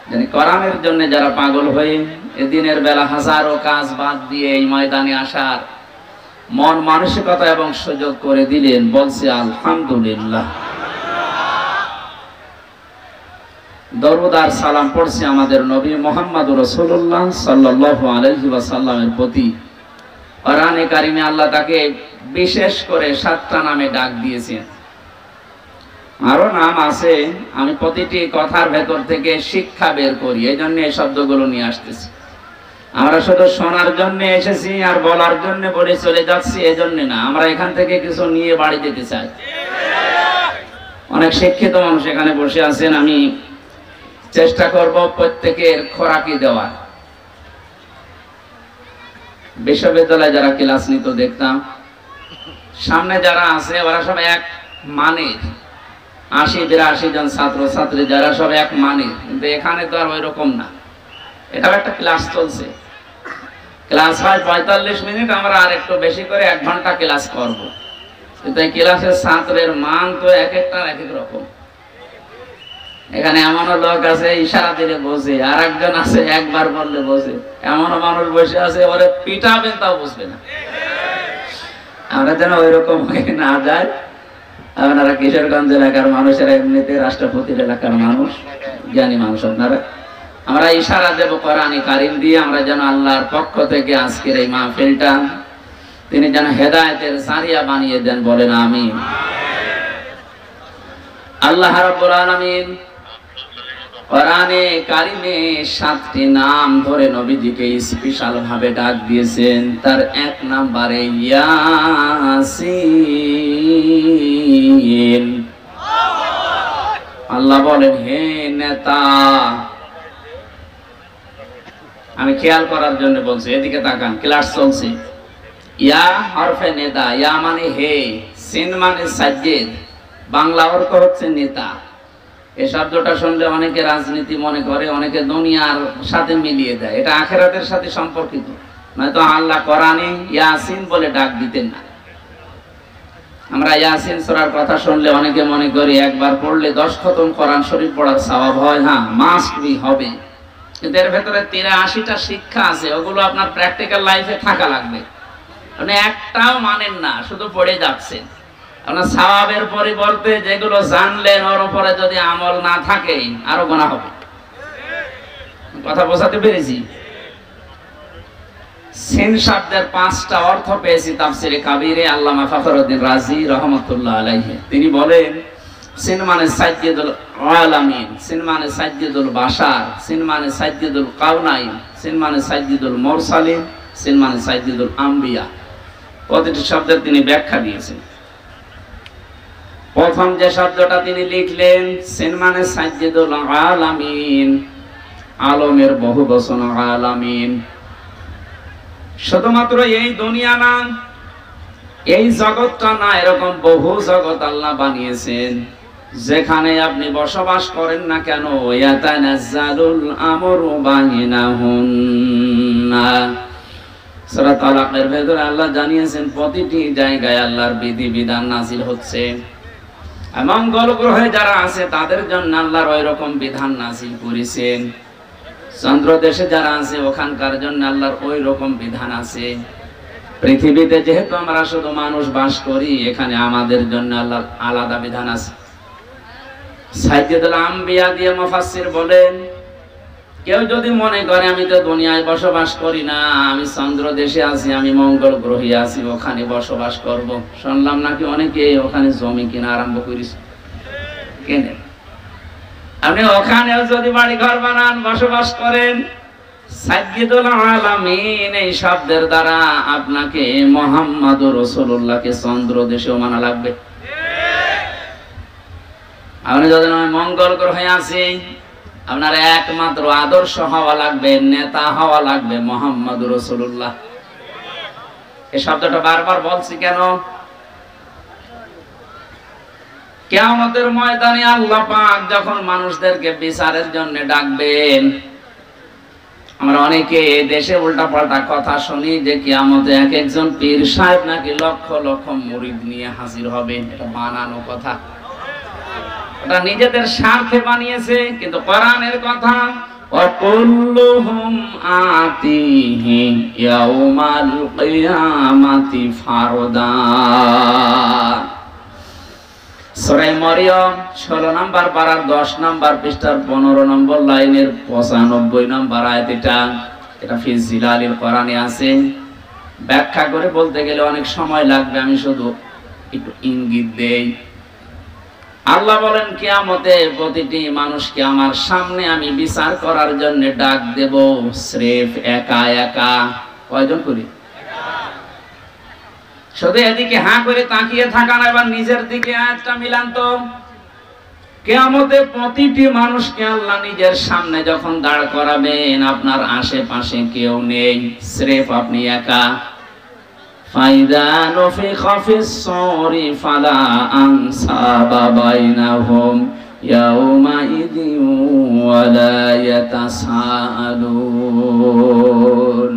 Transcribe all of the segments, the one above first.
জানি কোরআনের জন্য যারা পাগল হয়ে এদিনের বেলা হাজারো কাজ বাদ দিয়ে এই ময়দানে আসার মন মানসিকতা এবং সুযোগ করে দিলেন, বলছে আলহামদুলিল্লাহ। দরুদ আর সালাম পড়ছি আমাদের নবী মুহাম্মদুর রাসূলুল্লাহ সাল্লাল্লাহু আলাইহি ওয়াসাল্লামের প্রতি। কোরআনে কারিমে আল্লাহ তাকে বিশেষ করে 7টা নামে ডাক দিয়েছেন। আরো নাম আছে, আমি প্রতিটি কথার ভেতর থেকে শিক্ষা বের করি, এই জন্য এই শব্দগুলো নিয়ে আসতেছি। আমরা শুধু শোনার জন্য এসেছি আর বলার জন্য বলে চলে যাচ্ছি, এই জন্য না। আমরা এখান থেকে কিছু নিয়ে বাড়ি যেতে চাই। অনেক শিক্ষিত মানুষ এখানে বসে আছেন, আমি চেষ্টা করব প্রত্যেকের খোরাকি দেওয়ার। বিশ্ববিদ্যালয়ে যারা ক্লাস নিত দেখতাম, সামনে যারা আছে ওরা সব এক মানের, 80-82 জন ছাত্র ছাত্রী যারা সব এক মানের, কিন্তু এখানে তো আর ওই রকম না। এটাও একটা ক্লাস চলছে, ক্লাস হয় 45 মিনিট, আমরা আর একটু বেশি করে 1 ঘন্টা ক্লাস করব, কিন্তু এই ক্লাসের ছাত্রের মান তো এক একটা এক এক রকম। এখানে এমনও লোক আছে ইশারা দিলে বোঝে, আর একজন আছে একবার বললে বোঝে, এমনও মানুষ বসে আছে ওরে পিটাবেন তাও বুঝবে না। আমরা যেন ওই রকম হয়ে না যায়। আপনারা কিশোরগঞ্জ এলাকার মানুষেরা, এমনিতে রাষ্ট্রপতির এলাকার মানুষ, জ্ঞানী মানুষ আপনারা, আমরা ইশারা দেব কোরআনে কারিম দিয়ে, আমরা যেন আল্লাহর পক্ষ থেকে আজকের এই মাহফিলটা তিনি যেন হেদায়েতের সারিয়া বানিয়ে দেন, বলেন আমিন। আল্লাহ রাব্বুল আলামিন কোরআনে কারিমে 7টি নাম ধরে নবীজিকে স্পেশাল ভাবে ডাক দিয়েছেন। তার 1 নম্বরে ইয়াসিন। আল্লাহ বলেন, হে নেতা, আমি খেয়াল করার জন্য বলছি, এদিকে তাকান, ক্লাস চলছে। ইয়া হরফে নেতা, ইয়া মানে হে, সিন মানে সাজ্জেদ, বাংলা অর্থ হচ্ছে নেতা। এই শব্দটা শুনলে অনেকে রাজনীতি মনে করে, অনেকে দুনিয়ার সাথে মিলিয়ে দেয়, এটা আখিরাতের সাথে সম্পর্কিত। নয়তো আল্লাহ কোরআনে ইয়াসিন বলে ডাক দিতেন না। আমরা ইয়াসিন সূরার কথা শুনলে অনেকে মনে করি একবার পড়লে 10 খতম কোরআন শরীফ পড়ার সওয়াব হয়। হ্যাঁ, মাস্ট বি, হবে, কিন্তু এর ভেতরে 83টা শিক্ষা আছে, ওগুলো আপনার প্র্যাকটিক্যাল লাইফে থাকা লাগবে। আপনি একটাও মানেন না, শুধু পড়ে যাচ্ছেন। আপনার সওয়াবের পরিবর্তে যেগুলো জানলেন ওর উপরে যদি আমল না থাকে আরো গুনাহ হবে। কথা বোঝাতে পেরেছি? সিন শব্দের 5টা অর্থ পেয়েছি তাফসিরে কাবীরে আল্লামা ফখরুদ্দিন রাজি রাহমাতুল্লাহ আলাইহি। তিনি বলেন, সিন মানে সাজ্জিদুল আলামিন, সিন মানে সাজ্জিদুল বাশার, সিন মানে সাজ্জিদুল কাউনাইন, সিন মানে সাজ্জিদুল মুরসালিন, সিন মানে সাজ্জিদুল আম্বিয়া। প্রতিটি শব্দের তিনি ব্যাখ্যা দিয়েছেন। প্রথম যে শব্দটা তিনি লিখলেন, সিন মানে সাজ্জিদুল আলামিন, আলমের বহু বচন আলামিন। শুধুমাত্র এই দুনিয়া না, এই জগৎটা না, এরকম বহু জগৎ আল্লাহ বানিয়েছেন। যেখানে আপনি বসবাস করেন না কেন, ইয়াতানাজ্জালুল আমরু বাইনাহুন্না। সূরা তালাকের ভেতরে আল্লাহ জানিয়েছেন প্রতিটি জায়গায় আল্লাহর বিধিবিধান নাযিল হচ্ছে। মঙ্গল গ্রহে যারা আছে তাদের জন্য আল্লাহর ওই রকম বিধান নাযিল করেছেন। চন্দ্র দেশে যারা আছে ওখানকার জন্য আল্লাহর ওই রকম বিধান আছে। পৃথিবীতে যেহেতু আমরা শুধু মানুষ বাস করি, এখানে আমাদের জন্য আল্লাহর আলাদা বিধান আছে। সাইয়্যিদুল আম্বিয়া দিয়ে মুফাসসির বলেন, কেউ যদি মনে করে আমি তো দুনিয়ায় বসবাস করি না, আমি চন্দ্র দেশে আছি, আমি মঙ্গল গ্রহে আছি, ওখানে বসবাস করব। শুনলাম নাকি অনেকে ওখানে জমি কিনা আরম্ভ করেছে। কেনে আপনি ওখানেও যদি বাড়ি ঘর বানান, বসবাস করেন, সাইয়্যিদুল আলামিন এই শব্দের দ্বারা আপনাকে মুহাম্মদুর রাসূলুল্লাহকে চন্দ্র দেশেও মানা লাগবে। আপনি যদি মঙ্গল গ্রহে আছি, আপনার একমাত্র আদর্শ হওয়া লাগবে, নেতা হওয়া লাগবে মুহাম্মদুর রাসূলুল্লাহ। এই শব্দটা বারবার বলছি কেন? কিয়ামতের ময়দানে আল্লাহ পাক যখন মানুষদেরকে বিচারের জন্য ডাকবেন, আমরা অনেকে দেশে উল্টাপাল্টা কথা শুনি যে কিয়ামতে এক একজন পীর সাহেব নাকি লক্ষ লক্ষ মুরিদ নিয়ে হাজির হবে। এটা বানানো কথা, ওটা নিজেদের স্বার্থে বানিয়েছে। কিন্তু কোরআনের কথা, وكلهم آتيه يوم القيامة فردا সূরা মরিয়ম 16 নম্বর পারার 10 নম্বর পৃষ্ঠার 15 নম্বর লাইনের 95 নম্বর আয়াত। এটা ফি জিলালিল কোরআনে আছে। ব্যাখ্যা করে বলতে গেলে অনেক সময় লাগবে, আমি শুধু একটু ইঙ্গিত দেই। আল্লাহ বলেন কিয়ামতে প্রতিটি মানুষকে আমার সামনে আমি বিচার করার জন্য ডাক দেব, স্রেফ একা একা। কয়জন করি? শুধু এদিকে হাঁ করে তাকিয়ে থাকা না, এবার নিজের দিকে আয়াতটা মিলান তো। কিয়ামতে প্রতিটি মানুষকে আল্লাহ নিজের সামনে যখন দাঁড় করাবেন, আপনার আশেপাশে কেউ নেই, স্রেফ আপনি একা। ফাইদা নুফিখা ফিস সূরি ফালা আনসাবা বাইনাহুম ইয়াউমাইযিন ওয়ালা ইয়াতাসাআলুন।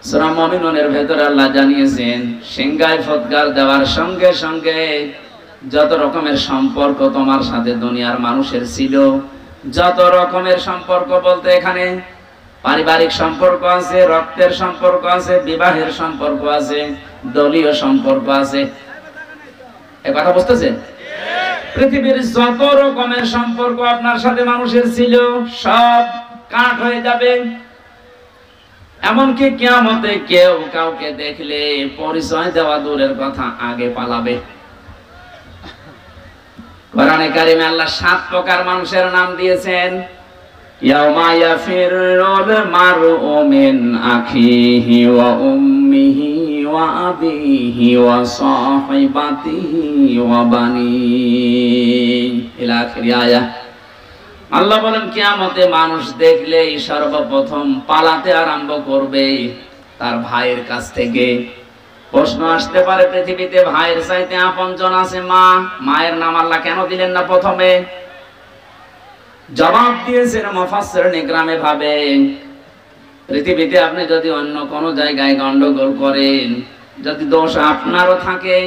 সূরা মুমিনুনের ভেতরে আল্লাহ জানিয়েছেন, সিংহায় ফৎকার দেওয়ার সঙ্গে সঙ্গে যত রকমের সম্পর্ক তোমার সাথে দুনিয়ার মানুষের ছিল, যত রকমের সম্পর্ক বলতে এখানে পারিবারিক সম্পর্ক আছে, রক্তের সম্পর্ক আছে, বিবাহের সম্পর্ক আছে, দলীয় সম্পর্ক আছে। এই কথা বুঝতেছেন? পৃথিবীর যত রকমের সম্পর্ক আপনার সাথে মানুষের ছিল সব কাট হয়ে যাবে। এমনকি কিয়ামতে কেউ কাউকে দেখলে পরিচয় দেওয়া দূরের কথা, আগে পালাবে। কোরআনে কারিমে আল্লাহ 7 প্রকার মানুষের নাম দিয়েছেন। ইয়াউমা ইয়াফিরুল মারউ মিন আখিহি ওয়া উম্মিহি ওয়া আবিহি ওয়া সাহিবাতিহি ওয়া বানিহি ইলা আখির আয়াত। আল্লাহ বলেন কিয়ামতে মানুষ দেখলেই সর্বপ্রথম পালাতে আরম্ভ করবে তার ভাইয়ের কাছ থেকে। প্রশ্ন আসতে পারে, পৃথিবীতে ভাইয়ের চাইতে আপনজন আছে মা, মায়ের নাম আল্লাহ কেন দিলেন না প্রথমে? জবাব দিয়েছেন মুফাসসিরিন ইকরামে ভাবে, পৃথিবীতে আপনি যদি অন্য কোন জায়গায় গন্ডগোল করেন, যদি দোষ আপনারও থাকে,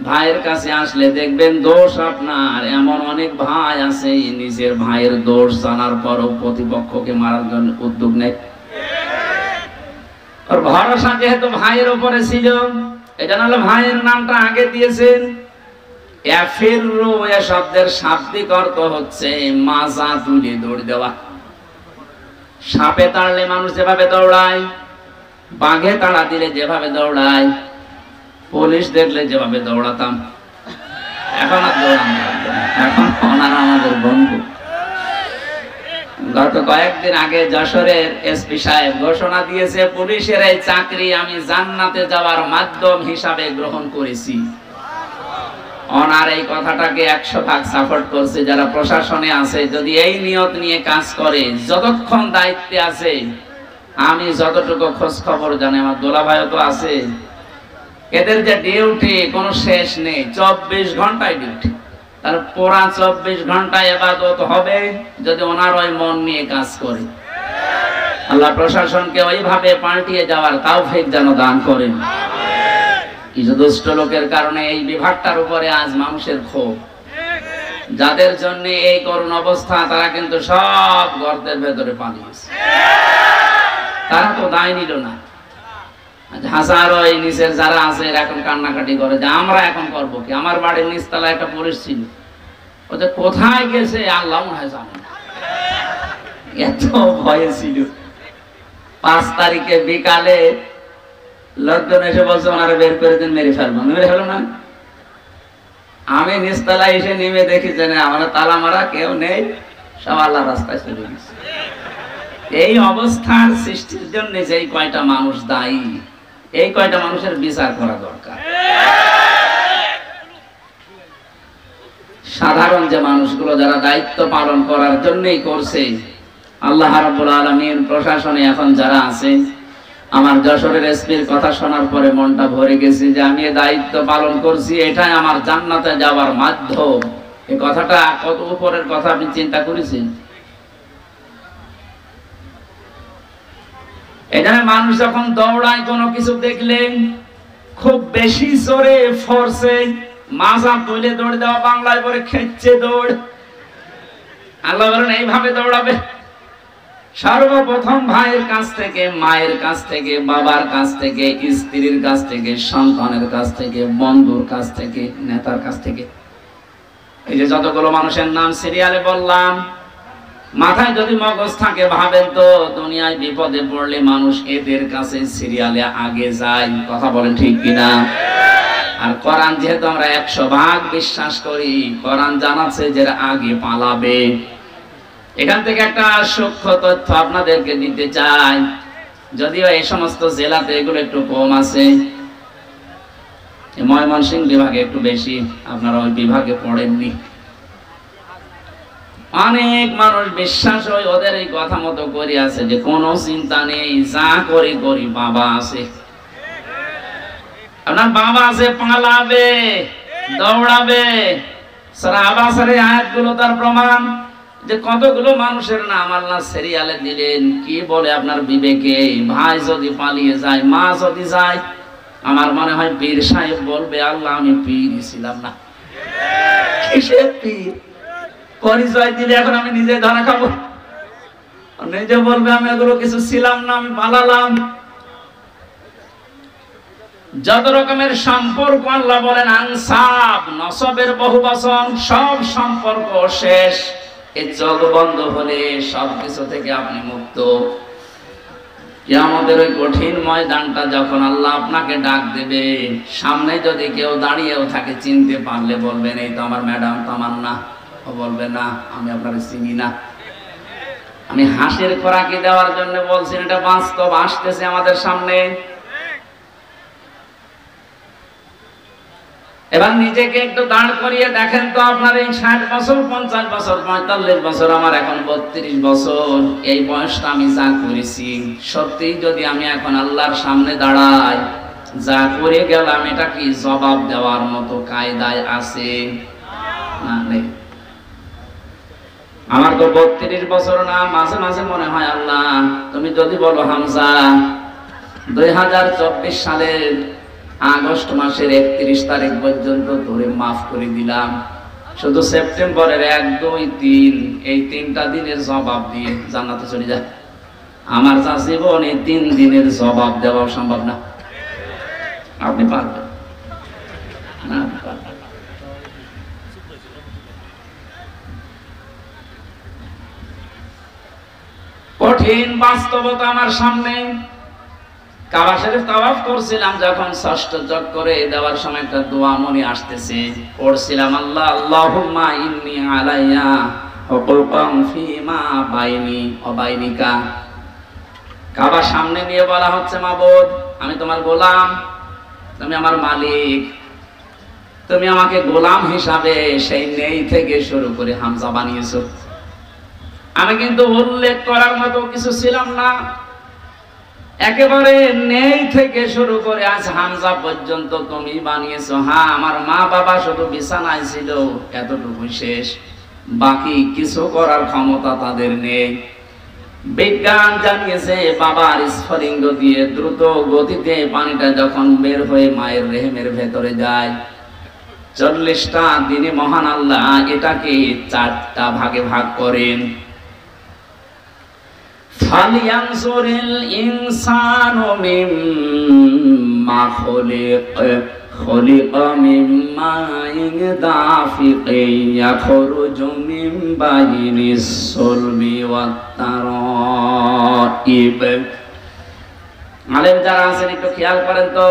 ভাইয়ের কাছে আসলে দেখবেন দোষ আপনার। এমন অনেক ভাই আছে নিজের ভাইয়ের দোষ জানার পরও প্রতিপক্ষকে মারার জন্য উদ্যোগ নেয়। আর ভরসা যেহেতু ভাইয়ের উপরে ছিল, এজন্য ভাইয়ের নামটা আগে দিয়েছেন। ইয়াফিরু এ শব্দের শাব্দিক অর্থ হচ্ছে মাজা তুলে দৌড় দেওয়া। সাপে তাড়লে মানুষ যেভাবে দৌড়ায়, বাঘে তাড়া দিলে যেভাবে দৌড়ায়, পুলিশ দেখলে যেভাবে দৌড়াতাম, এখন আর দৌড়ান না। এখন ওনারা আমাদের বন্ধু। গত কয়েকদিন আগে যশোরের এসপি সাহেব ঘোষণা দিয়েছে, পুলিশের এই চাকরি আমি জান্নাতে যাওয়ার মাধ্যম হিসাবে গ্রহণ করেছি। ওনার এই কথাটাকে 100% সাপোর্ট করছে যারা প্রশাসনে আছে। যদি এই নিয়ত নিয়ে কাজ করে, যতক্ষণ দায়িত্বে আছে, আমি যতটুকু খোঁজ খবর জানি, আমার দোলা ভাইও তো আছে, এদের যে ডিউটি কোনো শেষ নেই, 24 ঘন্টায় ডিউটি। তার পুরা 24 ঘন্টায় ইবাদত হবে যদি ওনার ওই মন নিয়ে কাজ করে। আল্লাহ প্রশাসনকে ওইভাবে পাল্টিয়ে যাওয়ার তৌফিক যেন দান করেন। কিছু দুষ্ট লোকের কারণে এই বিভাগটার উপরে আজ মানুষের ক্ষোভ। যাদের জন্য এই করুণ অবস্থা, তারা কিন্তু সব গর্তের ভেতরে পালিয়েছে। তারা তো দায় নিল না। হাজারো এই নিচের যারা আছে এখন কান্নাকাটি করে যে আমরা এখন করবো কি। আমার বাড়ির নিচতলায় একটা পুলিশ ছিল, ও যে কোথায় গেছে আল্লাহ মনে হয় জানে না, এত ভয়ে ছিল। 5 তারিখে বিকালে লোকজন এসে বলছে ওনারা বের করে দিন, মেরে ফেলবো। মেরে ফেলো না। আমি নিচতলায় এসে নেমে দেখি যে আমরা তালা মারা, কেউ নেই, সব আল্লাহ রাস্তায় চলে গেছে। এই অবস্থার সৃষ্টির জন্য যেই কয়টা মানুষ দায়ী, এই কয়টা মানুষের বিচার করা দরকার। সাধারণ যে মানুষগুলো যারা দায়িত্ব পালন করার জন্যই করছে, আল্লাহ রাব্বুল আলামিন প্রশাসনে এখন যারা আছে, আমার যশোরের এসপির কথা শোনার পরে মনটা ভরে গেছে যে আমি এই দায়িত্ব পালন করছি, এটাই আমার জান্নাতে যাওয়ার মাধ্যম। এই কথাটা কত উপরের কথা আপনি চিন্তা করেছেন? এখানে মানুষ যখন দৌড়ায় কোনো কিছু দেখলে খুব বেশি জোরে ফোর্সে মাজা তুলে দৌড় দেওয়া, বাংলায় পরে খেচ্ছে দৌড়। আল্লাহ বলেন এইভাবে দৌড়াবে। সর্বপ্রথম ভাইয়ের কাছ থেকে, মায়ের কাছ থেকে, বাবার কাছ থেকে, স্ত্রীর কাছ থেকে, সন্তানের কাছ থেকে, বন্ধুর কাছ থেকে, নেতার কাছ থেকে। এই যে যতগুলো মানুষের নাম সিরিয়ালে বললাম, মাথায় যদি মগজ থাকে ভাবেন তো দুনিয়ায় বিপদে পড়লে মানুষ এদের কাছে সিরিয়ালে আগে যায়। কথা বলেন ঠিক কিনা? আর কোরআন যেহেতু আমরা 100% বিশ্বাস করি, কোরআন জানাচ্ছে যে আগে পালাবে। এখান থেকে একটা সূক্ষ্ম তথ্য আপনাদেরকে দিতে চাই, যদিও এই সমস্ত জেলাতে এগুলো একটু কম আছে, ময়মনসিংহ বিভাগে একটু বেশি, আপনারা ওই বিভাগে পড়েননি। অনেক মানুষ বিশ্বাস হয় ওদের এই কথা মতো করে আছে যে কোনো চিন্তা নেই, যা করি করি, বাবা আছে। আপনার বাবা আছে, পালাবে, দৌড়াবে। সাহাবাদের আয়াতগুলো তার প্রমাণ যে কতগুলো মানুষের নাম আল্লাহ সিরিয়ালে দিলেন। কি বলে আপনার বিবেকে? ভাই যদি পালিয়ে যায়, মা যদি যায়, আমার মনে হয় পীর সাহেব বলবে আল্লাহ আমি পীরই ছিলাম না। কিসের পীর? পরিচয় দিলে এখন আমি নিজে ধরা খাবো। নিজে বলবে আমি এগুলো কিছু ছিলাম না, আমি পালালাম। যত রকমের সম্পর্ক আল্লাহ বলেন আনসাব, নসবের বহুবচন, সব সম্পর্ক শেষ। এই চোখ বন্ধ হলে সবকিছু থেকে আপনি মুক্ত। কিয়ামতের ওই কঠিন ময়দানটা যখন আল্লাহ আপনাকে ডাক দেবে, সামনে যদি কেউ দাঁড়িয়েও থাকে, চিনতে পারলে বলবেন এই তো আমার ম্যাডাম তামান্না। ও বলবে না, আমি আপনাকে চিনি না। আমি হাসির খোরাকি দেওয়ার জন্য বলছি, এটা বাস্তব আসতেছে আমাদের সামনে। এবার নিজেকে একটু দাঁড় করিয়ে দেখেন তো, আপনার এই 60 বছর, 50 বছর, 45 বছর, আমার এখন 32 বছর, এই বয়সটা আমি যা করেছি, সত্যি যদি আমি এখন আল্লাহর সামনে দাঁড়াই, যা করে গেলাম এটা কি জবাব দেওয়ার মতো কায়দায় আছে? না, নেই। আমার তো 32 বছর না, মাঝে মাঝে মনে হয় আল্লাহ তুমি যদি বলো হামজা 2024 সালের আগস্ট মাসের 31 তারিখ পর্যন্ত ধরে মাফ করে দিলাম, শুধু সেপ্টেম্বরের 1, 2, 3 এই 3টা দিনের জবাব দিয়ে জান্নাতে চলে যায়। আমার যা জীবন, এই 3 দিনের জবাব দেওয়া সম্ভব না। আপনি পারবেন না? কঠিন বাস্তবতা আমার সামনে। কাবা শরীফ তাওয়াফ করছিলাম যখন, ষষ্ঠ যোগ করে দেওয়ার সময় একটা দোয়া মনে আসতেছে, পড়ছিলাম আল্লাহ আল্লাহুম্মা ইন্নী আলাইয়া হুকুকাম ফিমা বাইনি ওয়া বাইনিকা। কাবা সামনে নিয়ে বলা হচ্ছে মাবুদ আমি তোমার গোলাম, তুমি আমার মালিক, তুমি আমাকে গোলাম হিসাবে সেই নেই থেকে শুরু করে হামজা বানিয়েছো। আমি কিন্তু উল্লেখ করার মতো কিছু ছিলাম না, একেবারে নেই থেকে শুরু করে আজ হামজা পর্যন্ত তুমি বানিয়েছো। হ্যাঁ, আমার মা বাবা শুধু বিছানায় ছিল, এতটুকু শেষ, বাকি কিছু করার ক্ষমতা তাদের নেই। বিজ্ঞান জানিয়েছে বাবার স্ফলিঙ্গ দিয়ে দ্রুত গতিতে পানিটা যখন বের হয়ে মায়ের রেহেমের ভেতরে যায়, 40টা দিনে মহান আল্লাহ এটাকে 4টা ভাগে ভাগ করেন। ফালিয়ানজুরিল ইনসানু মিম্মা খুলিকা মিম্মা দাফিকিন ইয়াখরুজু মিন বাইনিস সুলবি ওয়াত তারাইব। আলেম যারা আছেন একটু খেয়াল করেন তো,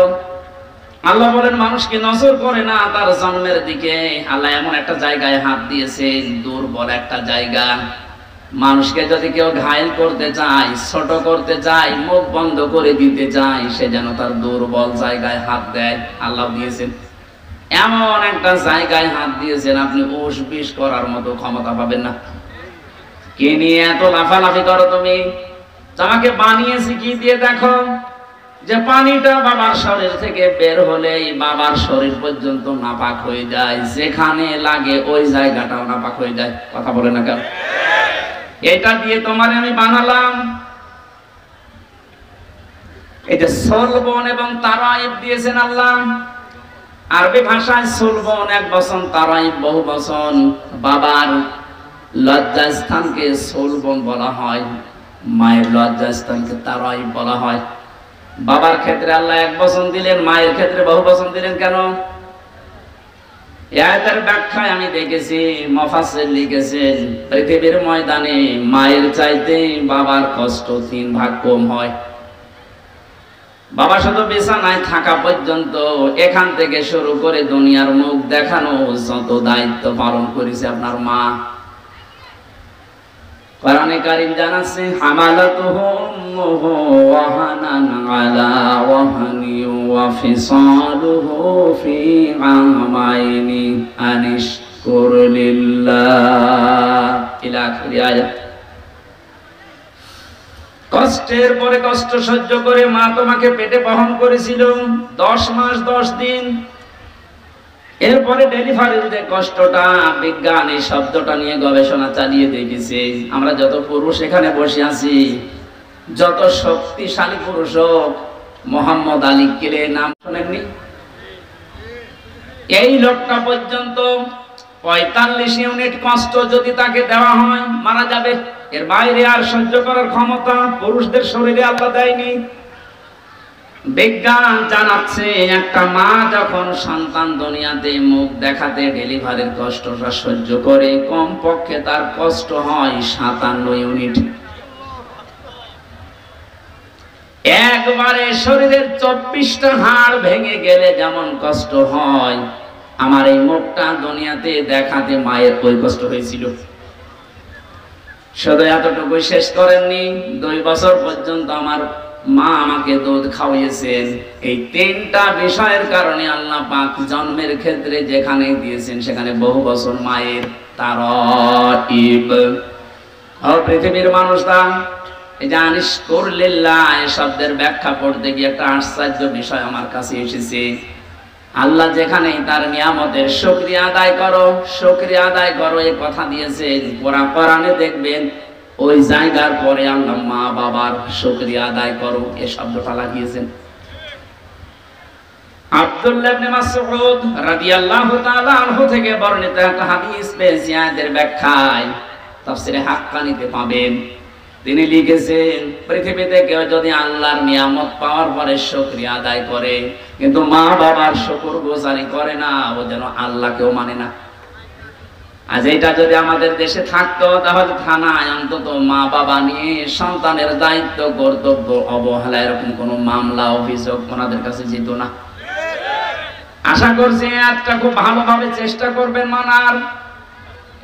আল্লাহ বলেন মানুষকে নজর করে না তার জন্মের দিকে। আল্লাহ এমন একটা জায়গায় হাত দিয়েছেন, দুর্বল একটা জায়গা। মানুষকে যদি কেউ ঘায়েল করতে চায়, ছোট করতে চায়, মুখ বন্ধ করে দিতে চায়, সে যেন তার দুর্বল জায়গায় হাত দেয়। আল্লাহ দিয়েছেন এমন একটা জায়গায় হাত দিয়েছেন, আপনি উস বিষ করার মতো ক্ষমতা পাবেন না। কে নিয়ে এত লাফালাফি করো তুমি? তোমাকে বানিয়েছি কি দিয়ে? দেখো যে পানিটা বাবার শরীর থেকে বের হলেই বাবার শরীর পর্যন্ত নাপাক হয়ে যায়, যেখানে লাগে ওই জায়গাটাও নাপাক হয়ে যায়। কথা বলে না কেন? এটা দিয়ে তোমার আমি বানালাম। এটা সলবন এবং তারাইব দিয়েছেন আল্লাহ। আরবি ভাষায় সলবন এক বচন, তারাইব বহু বচন। বাবার লজ্জাস্থানকে সলবন বলা হয়, মায়ের লজ্জাস্থানকে তারাই বলা হয়। বাবার ক্ষেত্রে আল্লাহ 1 বচন দিলেন, মায়ের ক্ষেত্রে বহু বচন দিলেন কেন? আয়াতের ব্যাখ্যায় আমি দেখেছি মুফাসসির লিখেছেন পৃথিবীর ময়দানে মায়ের চাইতে বাবার কষ্ট 3 ভাগ কম হয়। বাবা শুধু বিছানায় থাকা পর্যন্ত, এখান থেকে শুরু করে দুনিয়ার মুখ দেখানো যত দায়িত্ব পালন করেছে আপনার মা। কোরআনে কারীম জানাচ্ছে হামালাতুহু উম্মুহু ওয়াহানান আলা ওয়াহনি ওয়া ফিসালুহু ফি আমাইনি আনিশকুর লিল্লাহ ইলা আখির আয়াত। কষ্টের পরে কষ্ট সহ্য করে মা তোমাকে পেটে বহন করেছিল 10 মাস 10 দিন। এরপরে ডেলিভারির যে কষ্টটা, বিজ্ঞান এই শব্দটা নিয়ে গবেষণা চালিয়ে দেখেছে। আমরা যত পুরুষ এখানে বসে আছি, যত শক্তিশালী পুরুষ হোক, মোহাম্মদ আলী কিলে নাম শোনেননি? এই লোকটা পর্যন্ত 45 ইউনিট কষ্ট যদি তাকে দেওয়া হয় মারা যাবে। এর বাইরে আর সহ্য করার ক্ষমতা পুরুষদের শরীরে আল্লাহ দেয়নি। বিজ্ঞান জানাচ্ছে একটা মা যখন সন্তান দুনিয়াতে মুখ দেখাতে ডেলিভারির কষ্টটা সহ্য করে, কমপক্ষে তার কষ্ট হয় 57 ইউনিট। একবারে শরীরের 24টা হাড় ভেঙে গেলে যেমন কষ্ট হয়, আমার এই মুখটা দুনিয়াতে দেখাতে মায়ের ওই কষ্ট হয়েছিল। শুধু এতটুকু শেষ করেননি, 2 বছর পর্যন্ত আমার মা আমাকে দুধ খাওয়িয়েছেন। এই 3টা বিষয়ের কারণে আল্লাহ পাক জন্মের ক্ষেত্রে যেখানে দিয়েছেন সেখানে বহু বছর মায়ের তারাইব। পৃথিবীর মানুষরা এই যে আনিশকুর লিল্লাহ এই শব্দের ব্যাখ্যা পড়তে গিয়ে একটা আশ্চর্য বিষয় আমার কাছে এসেছে। আল্লাহ যেখানে তার নিয়ামতের শুকরিয়া আদায় করো, শুকরিয়া আদায় করো এই কথা দিয়েছেন, কোরআনে দেখবেন ওই জায়গার পরে আল্লাহ মা বাবার শুকরিয়া আদায় করো এই শব্দটা লাগিয়েছেন। আব্দুল্লাহ ইবনে মাসউদ রাদিয়াল্লাহু তাআলা আনহু থেকে বর্ণিত একটা হাদিস পেয়েছি, আয়াতের ব্যাখ্যায় তাফসীরে হাক্কানিতে পাবেন। তিনি লিখেছেন পৃথিবীতে কেউ যদি আল্লাহর নিয়ামত পাওয়ার পরে শুকরিয়া আদায় করে কিন্তু মা বাবার শুকরগুজারি করে না, ও যেন আল্লাহকেও মানে না। আজ এটা যদি আমাদের দেশে থাকতো তাহলে থানায় অন্তত মা বাবা নিয়ে সন্তানের দায়িত্ব কর্তব্য অবহেলা এরকম কোনো মামলা অভিযোগ ওনাদের কাছে যেত না। আশা করছি একটা খুব ভালোভাবে চেষ্টা করবেন মানার।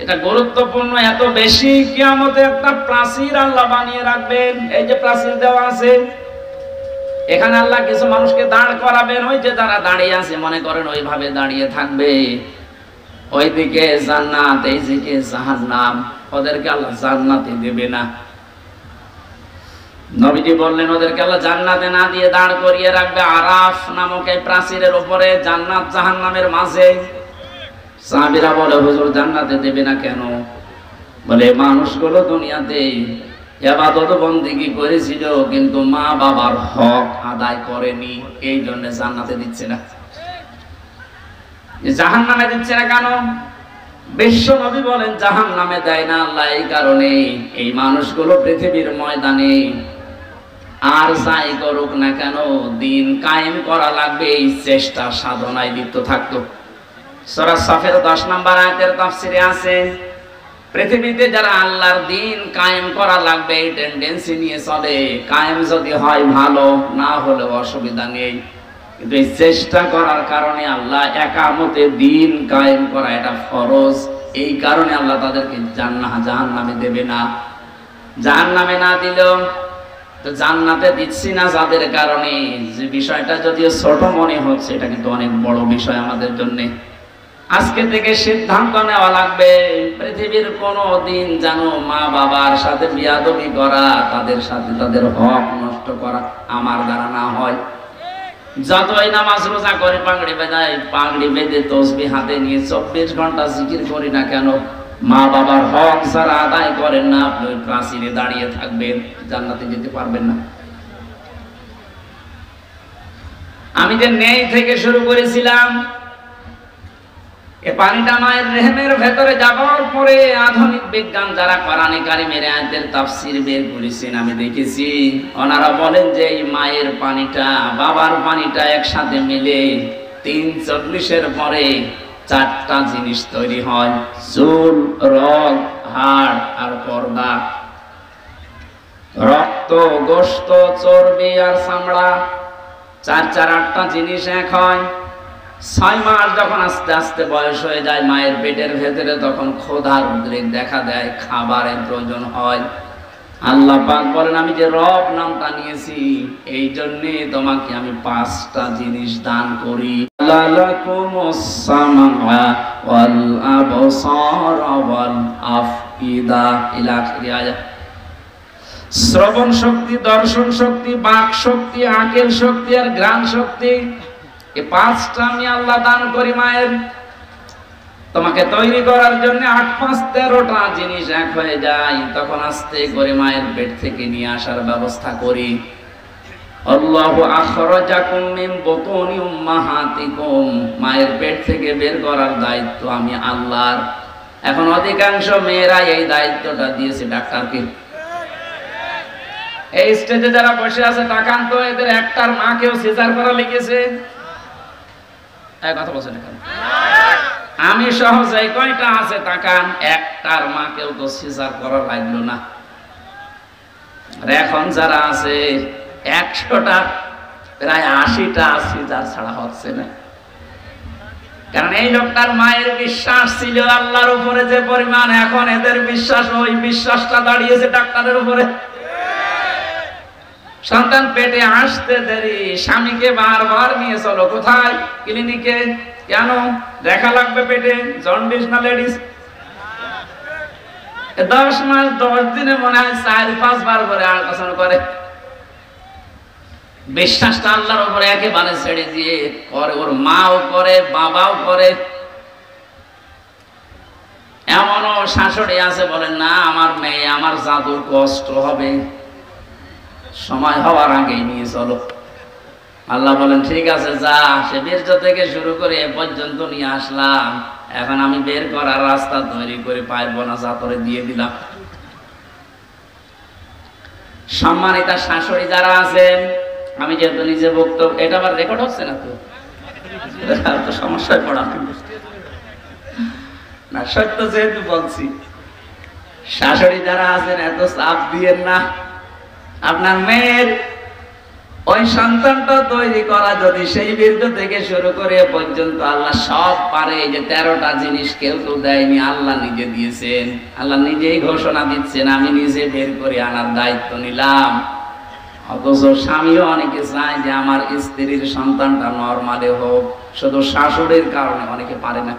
এটা গুরুত্বপূর্ণ এত বেশি, কিয়ামতে একটা প্রাচীর আল্লাহ বানিয়ে রাখবেন। এই যে প্রাচীর দেওয়া আছে, এখানে আল্লাহ কিছু মানুষকে দাঁড় করাবেন। ওই যে যারা দাঁড়িয়ে আছে মনে করেন ওইভাবে দাঁড়িয়ে থাকবে। ওইদিকে জান্নাত, এইদিকে জাহান্নাম, ওদেরকে আল্লাহ জান্নাতে দেবে না। নবীজি বললেন ওদেরকে আল্লাহ জান্নাতে না দিয়ে দাঁড় করিয়ে রাখবে আরাফ নামক এই প্রাচীরের উপরে, জান্নাত জাহান্নামের মাঝে। সাহাবীরা বলে হুজুর জান্নাতে দেবে না কেন? বলে মানুষগুলো দুনিয়াতে ইবাদত বন্দেগী করেছিল কিন্তু মা বাবার হক আদায় করেনি, এই জন্য জান্নাতে দিচ্ছে না। জাহান্নামে দিচ্ছে না কেন? বিশ্ব নবী বলেন জাহান্নামে দেয় না আল্লাহ এই কারণে, এই মানুষগুলো পৃথিবীর ময়দানে আর যাই করুক না কেন দিন কায়েম করা লাগবে, এই চেষ্টা সাধনায় লিপ্ত থাকতো। সূরা সাফের 10 নম্বর আয়াতের তাফসীরে আছে পৃথিবীতে যারা আল্লাহর দ্বীন কায়েম করা লাগবে এই টেন্ডেন্সি নিয়ে চলে, কায়েম যদি হয় ভালো, না হলে অসুবিধা নেই, কিন্তু এই চেষ্টা করার কারণে আল্লাহ একামতে দ্বীন কায়েম করা এটা ফরজ। এই কারণে আল্লাহ তাদেরকে জাহান্নামে দেবে না। জাহান্নামে না দিলেও তো জান্নাতে দিচ্ছি না যাদের কারণে, যে বিষয়টা যদিও ছোট মনে হচ্ছে এটা কিন্তু অনেক বড় বিষয় আমাদের জন্য। আজকে থেকে সিদ্ধান্ত নেওয়া লাগবে পৃথিবীর কোনো দিন যেন মা বাবার সাথে বিয়াদবি করা, তাদের সাথে তাদের হক নষ্ট করা আমার দ্বারা না হয়। যতই নামাজ রোজা করে পাগড়ি বেঁধে তসবিহ হাতে নিয়ে 24 ঘন্টা জিকির করি না কেন, মা বাবার হক যারা আদায় করেন না আপনি ওই প্রাচীরে দাঁড়িয়ে থাকবেন, জান্নাতে যেতে পারবেন না। আমি যে নেই থেকে শুরু করেছিলাম এই পানিটা মায়ের রেহেমের ভেতরে যাওয়ার পরে আধুনিক বিজ্ঞান যারা কোরআনে কারিমের আয়াতের তাফসীর বের করেছেন আমি দেখেছি, ওনারা বলেন যে এই মায়ের পানিটা বাবার পানিটা একসাথে মিলে 340-এর পরে 4টা জিনিস তৈরি হয়: চুল, রগ, হাড় আর পর্দা। রক্ত, গোশত, চর্বি আর চামড়া, 4-8টা জিনিস এক হয়। 6 মাস যখন আস্তে আস্তে বয়স হয়ে যায় মায়ের পেটের ভেতরে, তখন ক্ষুধার উদ্রেক দেখা দেয়, খাবারের প্রয়োজন হয়। আল্লাহ পাক বলেন, আমি যে রব নামটা নিয়েছি এই জন্যে তোমাকে আমি 5টা জিনিস দান করি। লাকুমুস সামআ ওয়াল আবসার ওয়াল আফইদা ইলা আখিরি আয়াত। শ্রবণ শক্তি, দর্শন শক্তি, বাক শক্তি, আকেল শক্তি আর ঘ্রাণ শক্তি, এই 5টা আমি আল্লাহ দান করি মায়ের। তোমাকে তৈরি করার জন্য 8 5 13টা জিনিস এক হয়ে যায়, তখন আস্তে করে মায়ের পেট থেকে নিয়ে আসার ব্যবস্থা করি। আল্লাহু আখরাজাকুম মিন বুতুনি উম্মাহাতিকুম, মায়ের পেট থেকে বের করার দায়িত্ব আমি আল্লাহর। এখন অধিকাংশ মেয়েরা এই দায়িত্বটা দিয়েছে ডাক্তারকে। এই স্টেজে যারা বসে আছে তাকান তো, এদের একটার মাকেও সিজার করা লিখেছে? এই কথা বলছেন না কেন? আমি সহজ এই কয়টা আছে তাকান, একটার মাকেও তো সিজার করা লাগলো না। আর এখন যারা আছে 100টা প্রায় 80টা সিজার ছাড়া হচ্ছে না। কারণ এই লোকটার মায়ের বিশ্বাস ছিল আল্লাহর উপরে যে পরিমাণ, এখন এদের বিশ্বাস, ওই বিশ্বাসটা দাঁড়িয়েছে ডাক্তারের উপরে। সন্তান পেটে আসতে দেরি, স্বামীকে বারবার নিয়ে চলো। কোথায়? ক্লিনিকে। কেন? দেখা লাগবে পেটে জন্ডিস না লেডিস। 10 মাস 10 দিনে মনে হয় 4-5 বার করে আল্ট্রাসাউন্ড করে। বিশ্বাসটা আল্লাহর উপরে একেবারে ছেড়ে দিয়ে করে, ওর মাও করে, বাবাও করে। এমনও শাশুড়ি আছে বলেন না, আমার মেয়ে, আমার জাদুর কষ্ট হবে, সময় হওয়ার আগেই নিয়ে চলো। আল্লাহ বলেন ঠিক আছে যা, সে বীর্য থেকে শুরু করে এ পর্যন্ত নিয়ে আসলাম, এখন আমি বের করার রাস্তা তৈরি করে পারবো না, যা তোরে দিয়ে দিলাম। সম্মানিতা শাশুড়ি যারা আছেন, আমি যেহেতু নিজে বক্তব্য, এটা আবার রেকর্ড হচ্ছে না তো, তো সমস্যায় পড়া না, সত্য যেহেতু বলছি। শাশুড়ি যারা আছেন এত চাপ দিয়েন না। আপনার মেয়ের ওই সন্তানটা তৈরি করা যদি সেই বীর্য থেকে শুরু করে পর্যন্ত আল্লাহ সব পারে, এই যে 13টা জিনিস কেউ তো দেয়নি, আল্লাহ নিজে দিয়েছেন। আল্লাহ নিজেই ঘোষণা দিচ্ছেন, আমি নিজে বের করে আনার দায়িত্ব নিলাম। অথচ স্বামীও অনেকে চায় যে আমার স্ত্রীর সন্তানটা নরমালে হোক, শুধু শাশুড়ির কারণে অনেকে পারে না।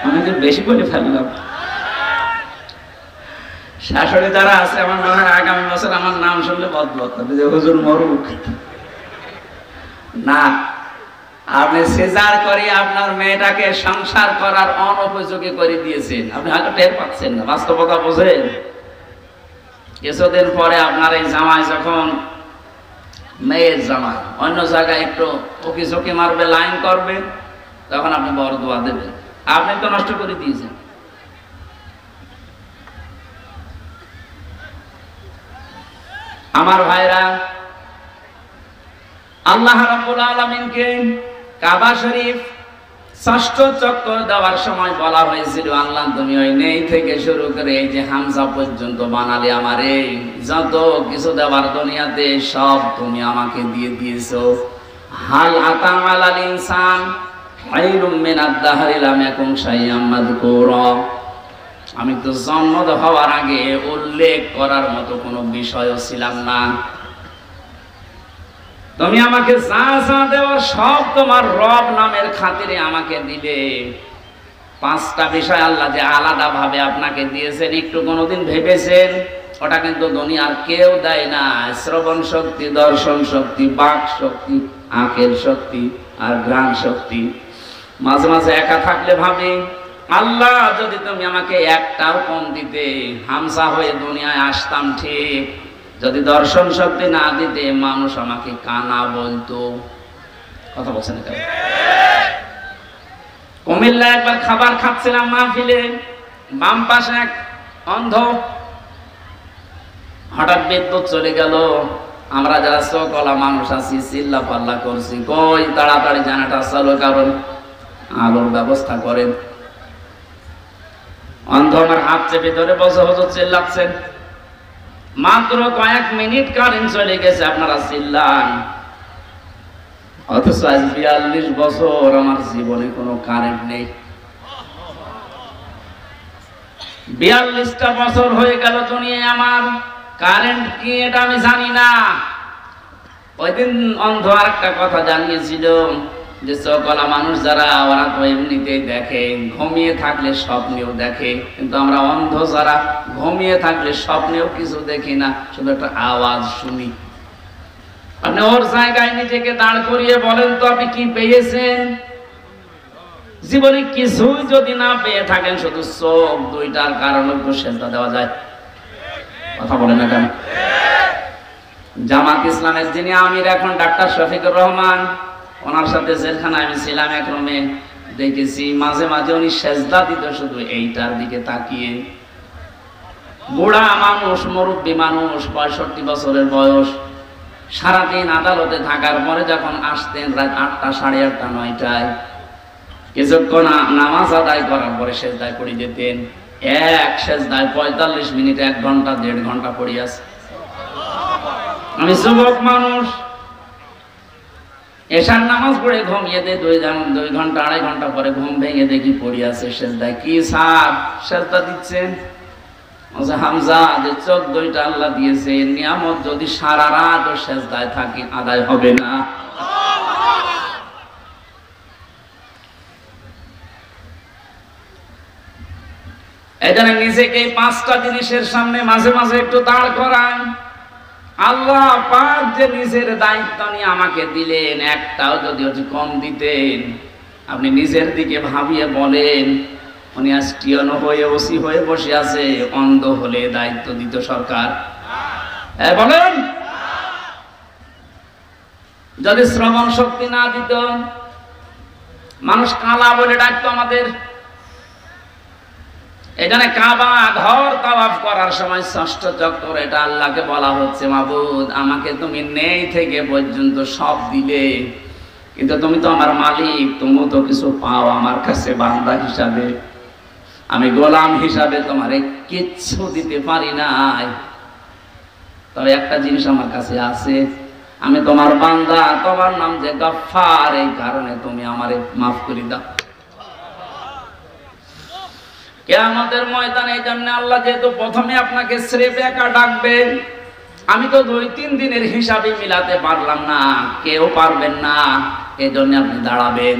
অনেকে বেশি করে ফেললাম। শাশুড়ি যারা আছে, আমার মনে হয় আগামী বছর আমার নাম শুনলে বদলত হবে যে হুজুর মরুক না। আপনি সিজার করে আপনার মেয়েটাকে সংসার করার অনুপযোগী করে দিয়েছেন, আপনি হয়তো টের পাচ্ছেন না, বাস্তবতা বোঝেন। কিছুদিন পরে আপনার এই জামাই, যখন মেয়ের জামাই অন্য জায়গায় একটু ওকি চকি মারবে, লাইন করবে, তখন আপনি বরদোয়া দেবেন। আপনি তো নষ্ট করে দিয়েছেন। আমার ভাইরা, আল্লাহ রাব্বুল আলামিনকে কাবা শরীফ 6ষ্ঠ চক্কর দেওয়ার সময় বলা হয়েছিল, আল্লাহ তুমি ওই নেই থেকে শুরু করে এই যে হামজা পর্যন্ত বানালে আমারে, যত কিছু দেওয়ার দুনিয়াতে সব তুমি আমাকে দিয়ে দিয়েছো। হাল আতা আলাল ইনসান খায়রুম মিনাদ দাহরি লাম ইয়াকুন শাইআম মাযকুরা। আমি তো জন্ম হওয়ার আগে উল্লেখ করার মতো কোনো বিষয়ও ছিলাম না। তুমি আমাকে যা যা দেওয়ার সব তোমার রব নামের খাতিরে আমাকে দিলে। 5টা বিষয় আল্লাহ যে আলাদা ভাবে আপনাকে দিয়েছেন, একটু কোনোদিন ভেবেছেন? ওটা কিন্তু দুনিয়ার কেউ দেয় না। শ্রবণ শক্তি, দর্শন শক্তি, বাক শক্তি, আঁকের শক্তি আর ঘ্রাণ শক্তি। মাঝে মাঝে একা থাকলে ভাবি, আল্লাহ যদি তুমি আমাকে একটাও কম দিতে, হামসা হয়ে দুনিয়ায় আসতাম ঠিক। যদি দর্শন শক্তি না দিতে, মানুষ আমাকে কানা বলতো। কথা বলছেন কেন? কুমিল্লা একবার খাবার খাচ্ছিলাম মাহফিলে, বাম পাশে এক অন্ধ, হঠাৎ বিদ্যুৎ চলে গেল। আমরা যারা চোখওয়ালা মানুষ আছি চিল্লা পাল্লা করছি, কই তাড়াতাড়ি জেনারেটর চালু কারণ আলোর ব্যবস্থা করেন। অন্ধ আমার হাত চেপে ধরে বসে বসে চিল্লাচ্ছেন। মাত্র কয়েক মিনিট কারেন্ট চলে গেছে, আপনারা চিল্লান। অথচ আজ 42 বছর আমার জীবনে কোনো কারেন্ট নেই। 42টা বছর হয়ে গেল দুনিয়ায়, আমার কারেন্ট কি এটা আমি জানি না। ওই দিন অন্ধ আর একটা কথা জানিয়েছিল যে চোখওয়ালা মানুষ যারা, ওরা তো এমনিতেই দেখে, ঘুমিয়ে থাকলে স্বপ্নেও দেখে, কিন্তু আমরা অন্ধ যারা ঘুমিয়ে থাকলে স্বপ্নেও কিছু দেখি না, শুধু একটা আওয়াজ শুনি। আপনি ওর জায়গায় নিজেকে দাঁড় করিয়ে বলেন তো, আপনি কি পেয়েছেন? জীবনে কিছুই যদি না পেয়ে থাকেন, শুধু চোখ দুইটার কারণে তো সেজদা দেওয়া যায়। কথা বলেন না কেন? জামাত ইসলামের যিনি আমির এখন ডাক্তার শফিকুর রহমান, ওনার সাথে জেলখানায় আমি ছিলাম, এক রুমে দেখেছি মাঝে মাঝে উনি সেজদা দিত শুধু এইটার দিকে তাকিয়ে। বুড়া মানুষ, মুরব্বী মানুষ, 65 বছরের বয়স, সারাদিন আদালতে থাকার পরে যখন আসতেন রাত 8টা, 8:30, 9টায়, কিছুক্ষণ নামাজ আদায় করার পরে সেজদায় পড়ে যেতেন। এক সেজদায় 45 মিনিট, 1 ঘন্টা, 1.5 ঘন্টা পড়ে আছে। আমি যুবক মানুষ, এশার নামাজ পড়ে ঘুমিয়ে দেয় 2 ঘন্টা, 2.5 ঘন্টা পরে ঘুম ভেঙে দেখি পড়ে আছে সেজদায়। কি স্যার সেজদা দিচ্ছেন? হামজা, যে চোখ দুইটা আল্লাহ দিয়েছে, নিয়ামত যদি সারা রাত সেজদায় থাকি আদায় হবে না। এজন্য নিজেকে 5টা জিনিসের সামনে মাঝে মাঝে একটু দাঁড় করান। আল্লাহ পাক যে নিজের দায়িত্ব নিয়ে আমাকে দিলেন, একটাও যদি কম দিতেন, আপনি নিজের দিকে ভাবিয়ে বলেন, উনি আজ টিয়নো হয়ে ওসি হয়ে বসে আছে, অন্ধ হলে দায়িত্ব দিত সরকার? বলেন, যদি শ্রবণ শক্তি না দিত, মানুষ কালা বলে ডাকতো আমাদের। এখানে কাবা ঘর তাওয়াফ করার সময় 6ষ্ঠ চক্কর, এটা আল্লাহকে বলা হচ্ছে, মাবুদ আমাকে তুমি নেই থেকে পর্যন্ত সব দিলে, কিন্তু তুমি তো আমার মালিক, তুমি তো কিছু পাও আমার কাছে বান্দা হিসাবে, আমি গোলাম হিসাবে তোমারে কিচ্ছু দিতে পারি নাই। তবে একটা জিনিস আমার কাছে আছে, আমি তোমার বান্দা, তোমার নাম যে গফফার, এই কারণে তুমি আমারে মাফ করে দাও। কিয়ামতের ময়দানে এই জন্য আল্লাহ যেহেতু প্রথমে আপনাকে স্রেফ একা ডাকবেন, আমি তো 2-3 দিনের হিসাবে মিলাতে পারলাম না, কেউ পারবেন না, এজন্য আপনি দাঁড়াবেন।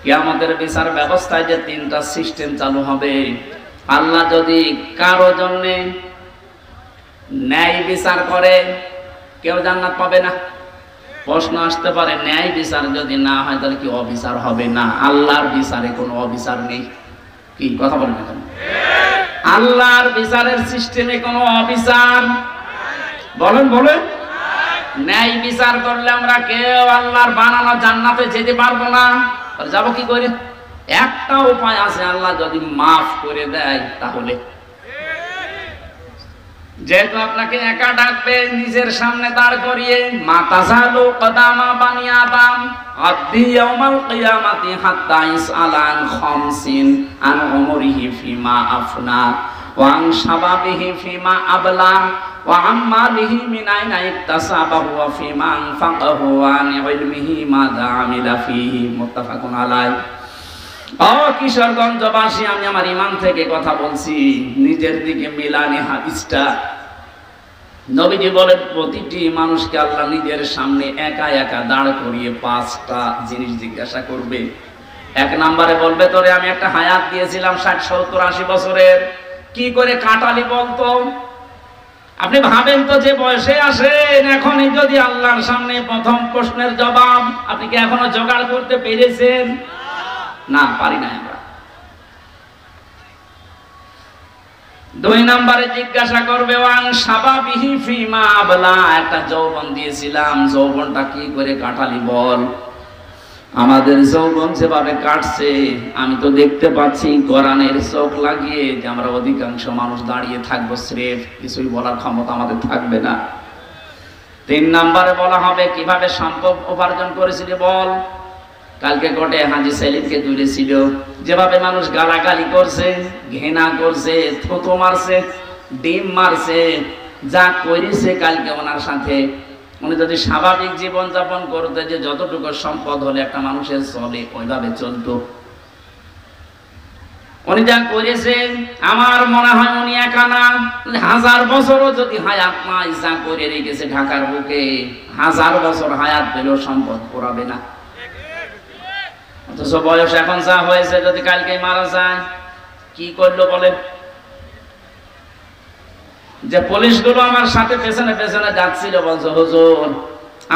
কিয়ামতের বিচার ব্যবস্থায় যে 3টা সিস্টেম চালু হবে, আল্লাহ যদি কারো জন্য ন্যায় বিচার করে, কেউ জান্নাত পাবে না। প্রশ্ন আসতে পারে, ন্যায় বিচার যদি না হয় তাহলে কি অবিচার হবে না? আল্লাহর বিচারে কোনো অবিচার নেই। কি কথা বলেন না? আল্লাহর বিচারের সিস্টেমে কোনো অবিচার, বলেন বলেন, ন্যায় বিচার করলে আমরা কেউ আল্লাহর বানানো জান্নাতে যেতে পারবো না। যাবো কি করে? একটা উপায় আছে, আল্লাহ যদি মাফ করে দেয় তাহলে। যেহেতু আপনাকে একা ডাকবে, নিজের সামনে দাঁড় করিয়ে, মাতাজালু কদামা বানি আদম আদি ইয়াউমাল কিয়ামাতি হাত্তা ইসআলান খামসিন আন উমরিহি ফিমা আফনা ওয়া আন শাবাবিহি ফিমা আবলা ওয়া আম্মালিহি মিন আইনা ইকতাসাবাহু ওয়া ফিমা আনফাকাহু ওয়া আন ইলমিহি মাযা আমিলা ফিহি। মুত্তাফাকুন আলাইহি। কিশোরগঞ্জবাসী, আমি আমার ইমান থেকে কথা বলছি, নিজের দিকে মিলানি হাদিসটা। নবীজি বলেন, প্রতিটি মানুষকে আল্লাহ নিজের সামনে একা একা দাঁড় করিয়ে 5টা জিনিস জিজ্ঞাসা করবে। 1 নম্বরে বলবে, তোরে আমি একটা হায়াত দিয়েছিলাম 60, 70, 80 বছরের, কি করে কাটালি বলতো? আপনি ভাবেন তো, যে বয়সে আসেন, এখনই যদি আল্লাহর সামনে প্রথম প্রশ্নের জবাব আপনি কি এখনো জোগাড় করতে পেরেছেন? না, পারি না আমরা। 2 নম্বরে জিজ্ঞাসা করবে, ওয়ান শাবাবিহি ফিমা আবলা, একটা যৌবন দিয়েছিলাম, যৌবনটা কি করে কাটালি বল। আমাদের যৌবন যেভাবে কাটছে আমি তো দেখতে পাচ্ছি কোরআনের চোখ লাগিয়ে যে আমরা অধিকাংশ মানুষ দাঁড়িয়ে থাকবো, স্রেফ কিছুই বলার ক্ষমতা আমাদের থাকবে না। 3 নম্বরে বলা হবে কিভাবে সম্পদ উপার্জন করেছিল বল। কালকে কোটে হাজী সেলিমকে তুলেছিল, যেভাবে মানুষ গালাগালি করছে, ঘৃণা করছে, থুতু মারছে, ডিম মারছে, যা করেছে কালকে ওনার সাথে, উনি যদি স্বাভাবিক জীবন যাপন করতে যে যতটুকু সম্পদ হলে একটা মানুষের চলে ওইভাবে চলতো, উনি যা করেছেন আমার মনে হয় উনি একা না, 1000 বছরও যদি হায়াত নাই যা করে রেখেছে ঢাকার বুকে, 1000 বছর হায়াত পেলেও সম্পদ করাবে না। অথচ বয়স এখন যা হয়েছে, যদি কালকে মারা যায় কি করলো বলে? যে পুলিশগুলো আমার সাথে পেছনে পেছনে যাচ্ছিল বলছে হুজুর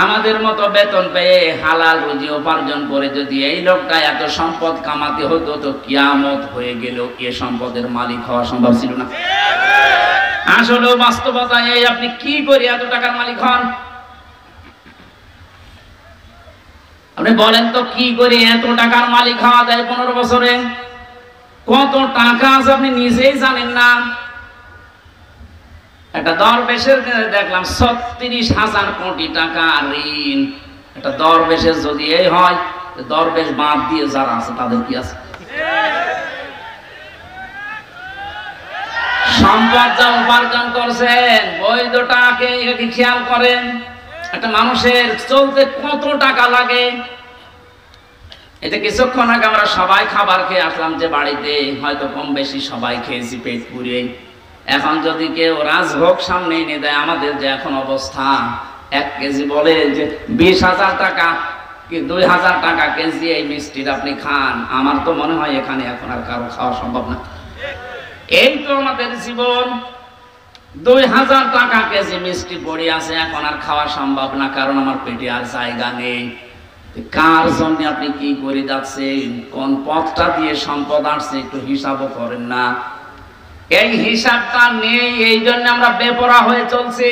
আমাদের মতো বেতন পেয়ে হালাল রুজি উপার্জন করে যদি এই লোকটা এত সম্পদ কামাতে হতো তো কিয়ামত হয়ে গেল, এ সম্পদের মালিক হওয়া সম্ভব ছিল না। আসলে বাস্তবতা এই, আপনি কি করে এত টাকার মালিক হন? আপনি বলেন তো কি করে এত টাকার মালিক হওয়া যায় 15 বছরে? কত টাকা আছে আপনি নিজেই জানেন না। একটা দরবেশের দেখলাম 36,000 কোটি টাকা ঋণ। একটা দরবেশের যদি এই হয়, দরবেশ বাদ দিয়ে যারা আছে তাদের কি আছে? সম্পদ যা উপার্জন করছেন বৈধটাকে খেয়াল করেন। একটা মানুষের চলতে কত টাকা লাগে। এতে কিছুক্ষণ আগে আমরা সবাই খাবার খেয়ে আসলাম, যে বাড়িতে হয়তো কম বেশি সবাই খেয়েছি পেট পুড়িয়ে। এখন যদি কেউ রাজভোগ সামনে এনে দেয়, আমাদের যে এখন অবস্থা, 1 কেজি বলে যে 20,000 টাকা কি 2,000 টাকা কেজি এই মিষ্টির আপনি খান, আমার তো মনে হয় এখানে এখন আর কারো খাওয়া সম্ভব না। এই তো আমাদের জীবন, 2,000 টাকা কেজি মিষ্টি পড়ে আছে, এখন আর খাওয়া সম্ভব না, কারণ আমার পেটে আর জায়গা নেই। কার জন্য আপনি কি করে যাচ্ছেন, কোন পথটা দিয়ে সম্পদ আসছে একটু হিসাবও করেন না। এই হিসাবটা নেই, এই জন্য আমরা বেপরোয়া হয়ে চলছি।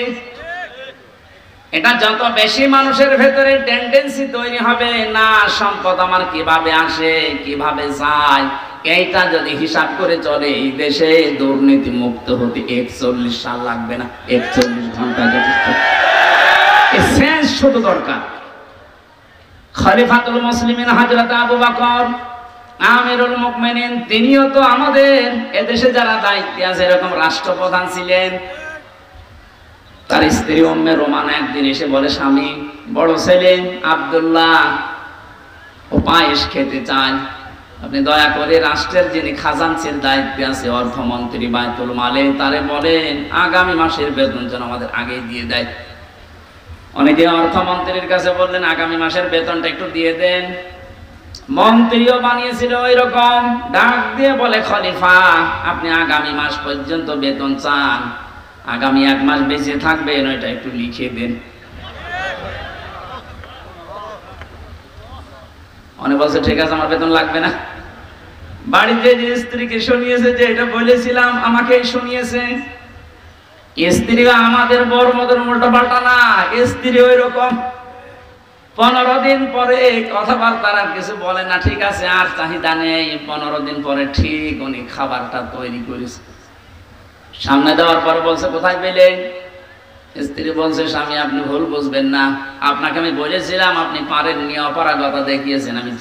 এটা যত বেশি মানুষের ভেতরে টেন্ডেন্সি তৈরি হবে, না সম্পদ আমার কিভাবে আসে কিভাবে যায়, এইটা যদি হিসাব করে চলে, এই দেশে দুর্নীতি মুক্ত হতে 41 সাল লাগবে না, 41 ঘন্টা যথেষ্ট। শেষ শুধু দরকার। খলিফাতুল মুসলিমিন হযরত আবু বকর আমিরুল মুমিনিন, তিনিও তো আমাদের এদেশে যারা দায়িত্বে আছে এরকম রাষ্ট্রপ্রধান ছিলেন। তার স্ত্রী উম্মে রোমান একদিন এসে বলে, স্বামী বড় ছেলে আব্দুল্লাহ ও পায়েস খেতে চায়, আপনি দয়া করে রাষ্ট্রের যিনি খাজানচির দায়িত্বে আছে অর্থমন্ত্রী বায়তুল মালে, তারে বলেন আগামী মাসের বেতন যেন আমাদের আগে দিয়ে দেয়। অনেকে অর্থমন্ত্রীর কাছে বললেন আগামী মাসের বেতনটা একটু দিয়ে দেন। মন্ত্রীও বানিয়েছিল ওই রকম, ডাক দিয়ে বলে খলিফা আপনি আগামী মাস পর্যন্ত বেতন চান, আগামী 1 মাস বেঁচে থাকবেন, ওইটা একটু লিখে দেন। অনেক বলছে ঠিক আছে আমার বেতন লাগবে না। বাড়িতে যে স্ত্রীকে শুনিয়েছে যে এটা বলেছিলাম আমাকেই শুনিয়েছে। স্ত্রীরা আমাদের বড় মদের উল্টো পাল্টা না, স্ত্রী ওই রকম 15 দিন পরে কথাবার্তা আর কিছু বলে না, ঠিক আছে আর চাহিদা নেই। 15 দিন পরে ঠিক উনি খাবারটা তৈরি করেছে, সামনে দেওয়ার পরে বলছে কোথায় পেলে? স্ত্রী বলছে স্বামী আপনি ভুল বুঝবেন না, আপনাকে আমি বলেছিলাম আপনি পারেননি, অপারগতা দেখিয়েছেন, আমি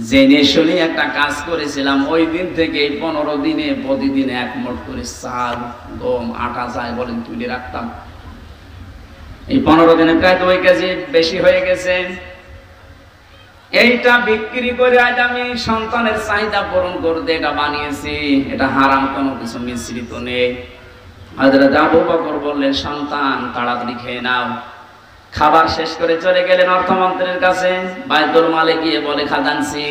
জেনে শুনে একটা কাজ করেছিলাম। ওই দিন থেকে 15 দিনে প্রতিদিন 1 মুঠ করে চাল গম আটা যাই বলেন তুলে রাখতাম। এই 15 দিনে প্রায় 2 কেজি বেশি হয়ে গেছে। এইটা বিক্রি করে আজ আমি সন্তানের চাহিদা পূরণ করতে এটা বানিয়েছি, এটা হারাম কোনো কিছু মিশ্রিত নেই। হযরত আবু বকর বললেন সন্তান তাড়াতাড়ি খেয়ে নাও। খাবার শেষ করে চলে গেলেন অর্থমন্ত্রীর কাছে। বায়তুল মালে গিয়ে বলে খাজানচি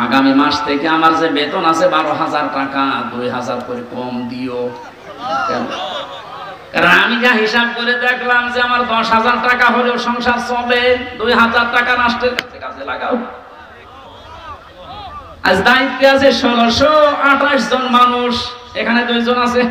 আগামী মাস থেকে আমার যে বেতন আছে 12,000 টাকা 2,000 করে কম দিও। কারণ আমি যা হিসাব করে দেখলাম যে আমার 10,000 টাকা হলেও সংসার চলে, 2,000 টাকা রাষ্ট্রের কাছে কাজে লাগাও। আজ দায়িত্বে আছে 1628 জন মানুষ, এখানে 2 জন আছে।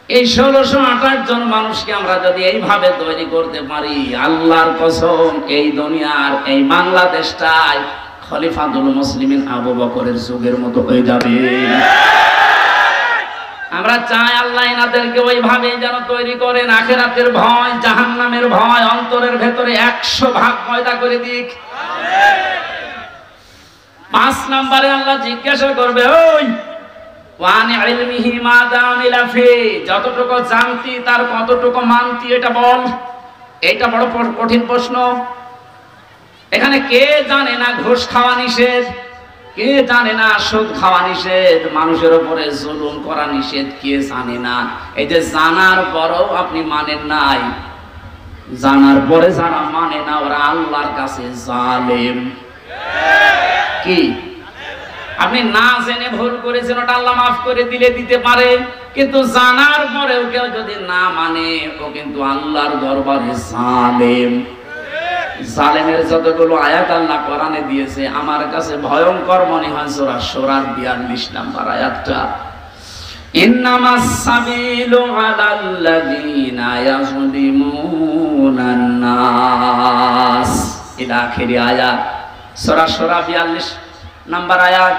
এই 1628 জন মানুষকে আমরা যদি এইভাবে তৈরি করতে পারি, আল্লাহর কসম এই দুনিয়ার এই বাংলাদেশটাই খলিফাতুল মুসলিমিন আবু বকরের যুগের মতো হয়ে যাবে। আমরা চাই আল্লাহ এনাদেরকে ওইভাবে যেন তৈরি করেন, আখিরাতের ভয়, জাহান্নামের ভয় অন্তরের ভেতরে 100 ভাগ পয়দা করে দিক। 5 নম্বরে আল্লাহ জিজ্ঞাসা করবে, ওই ওয়ানি ইলমিহি মাযা আমিলা ফি, যতটুকু জানতি তার কতটুকু মানতি এটা বল। এইটা বড় কঠিন প্রশ্ন। এখানে কে জানে না ঘুষ খাওয়া নিষেধ? কে জানে না সুদ খাওয়া নিষেধ? মানুষের উপরে জুলুম করা নিষেধ? কে জানে না? এই যে জানার পরেও আপনি মানেন নাই, জানার পরে যারা মানে না ওরা আল্লাহর কাছে জালেম। কি আপনি না জেনে ভুল করেছেন, ওটা আল্লাহ মাফ করে দিলে দিতে পারে, কিন্তু জানার পরেও কেউ যদি না মানে ও কিন্তু আল্লাহর দরবারে জালেম। জালেমের যতগুলো আয়াত আল্লাহ কোরআনে দিয়েছে আমার কাছে ভয়ঙ্কর মনে হয় সূরা শূরার 42 নম্বর আয়াতটা, ইন্নামাস সাবিলু আলাল্লাযিনা ইয়াযলিমুনান নাস ইলা আখিরি আয়াত। সূরা শূরা 42 নম্বর আয়াত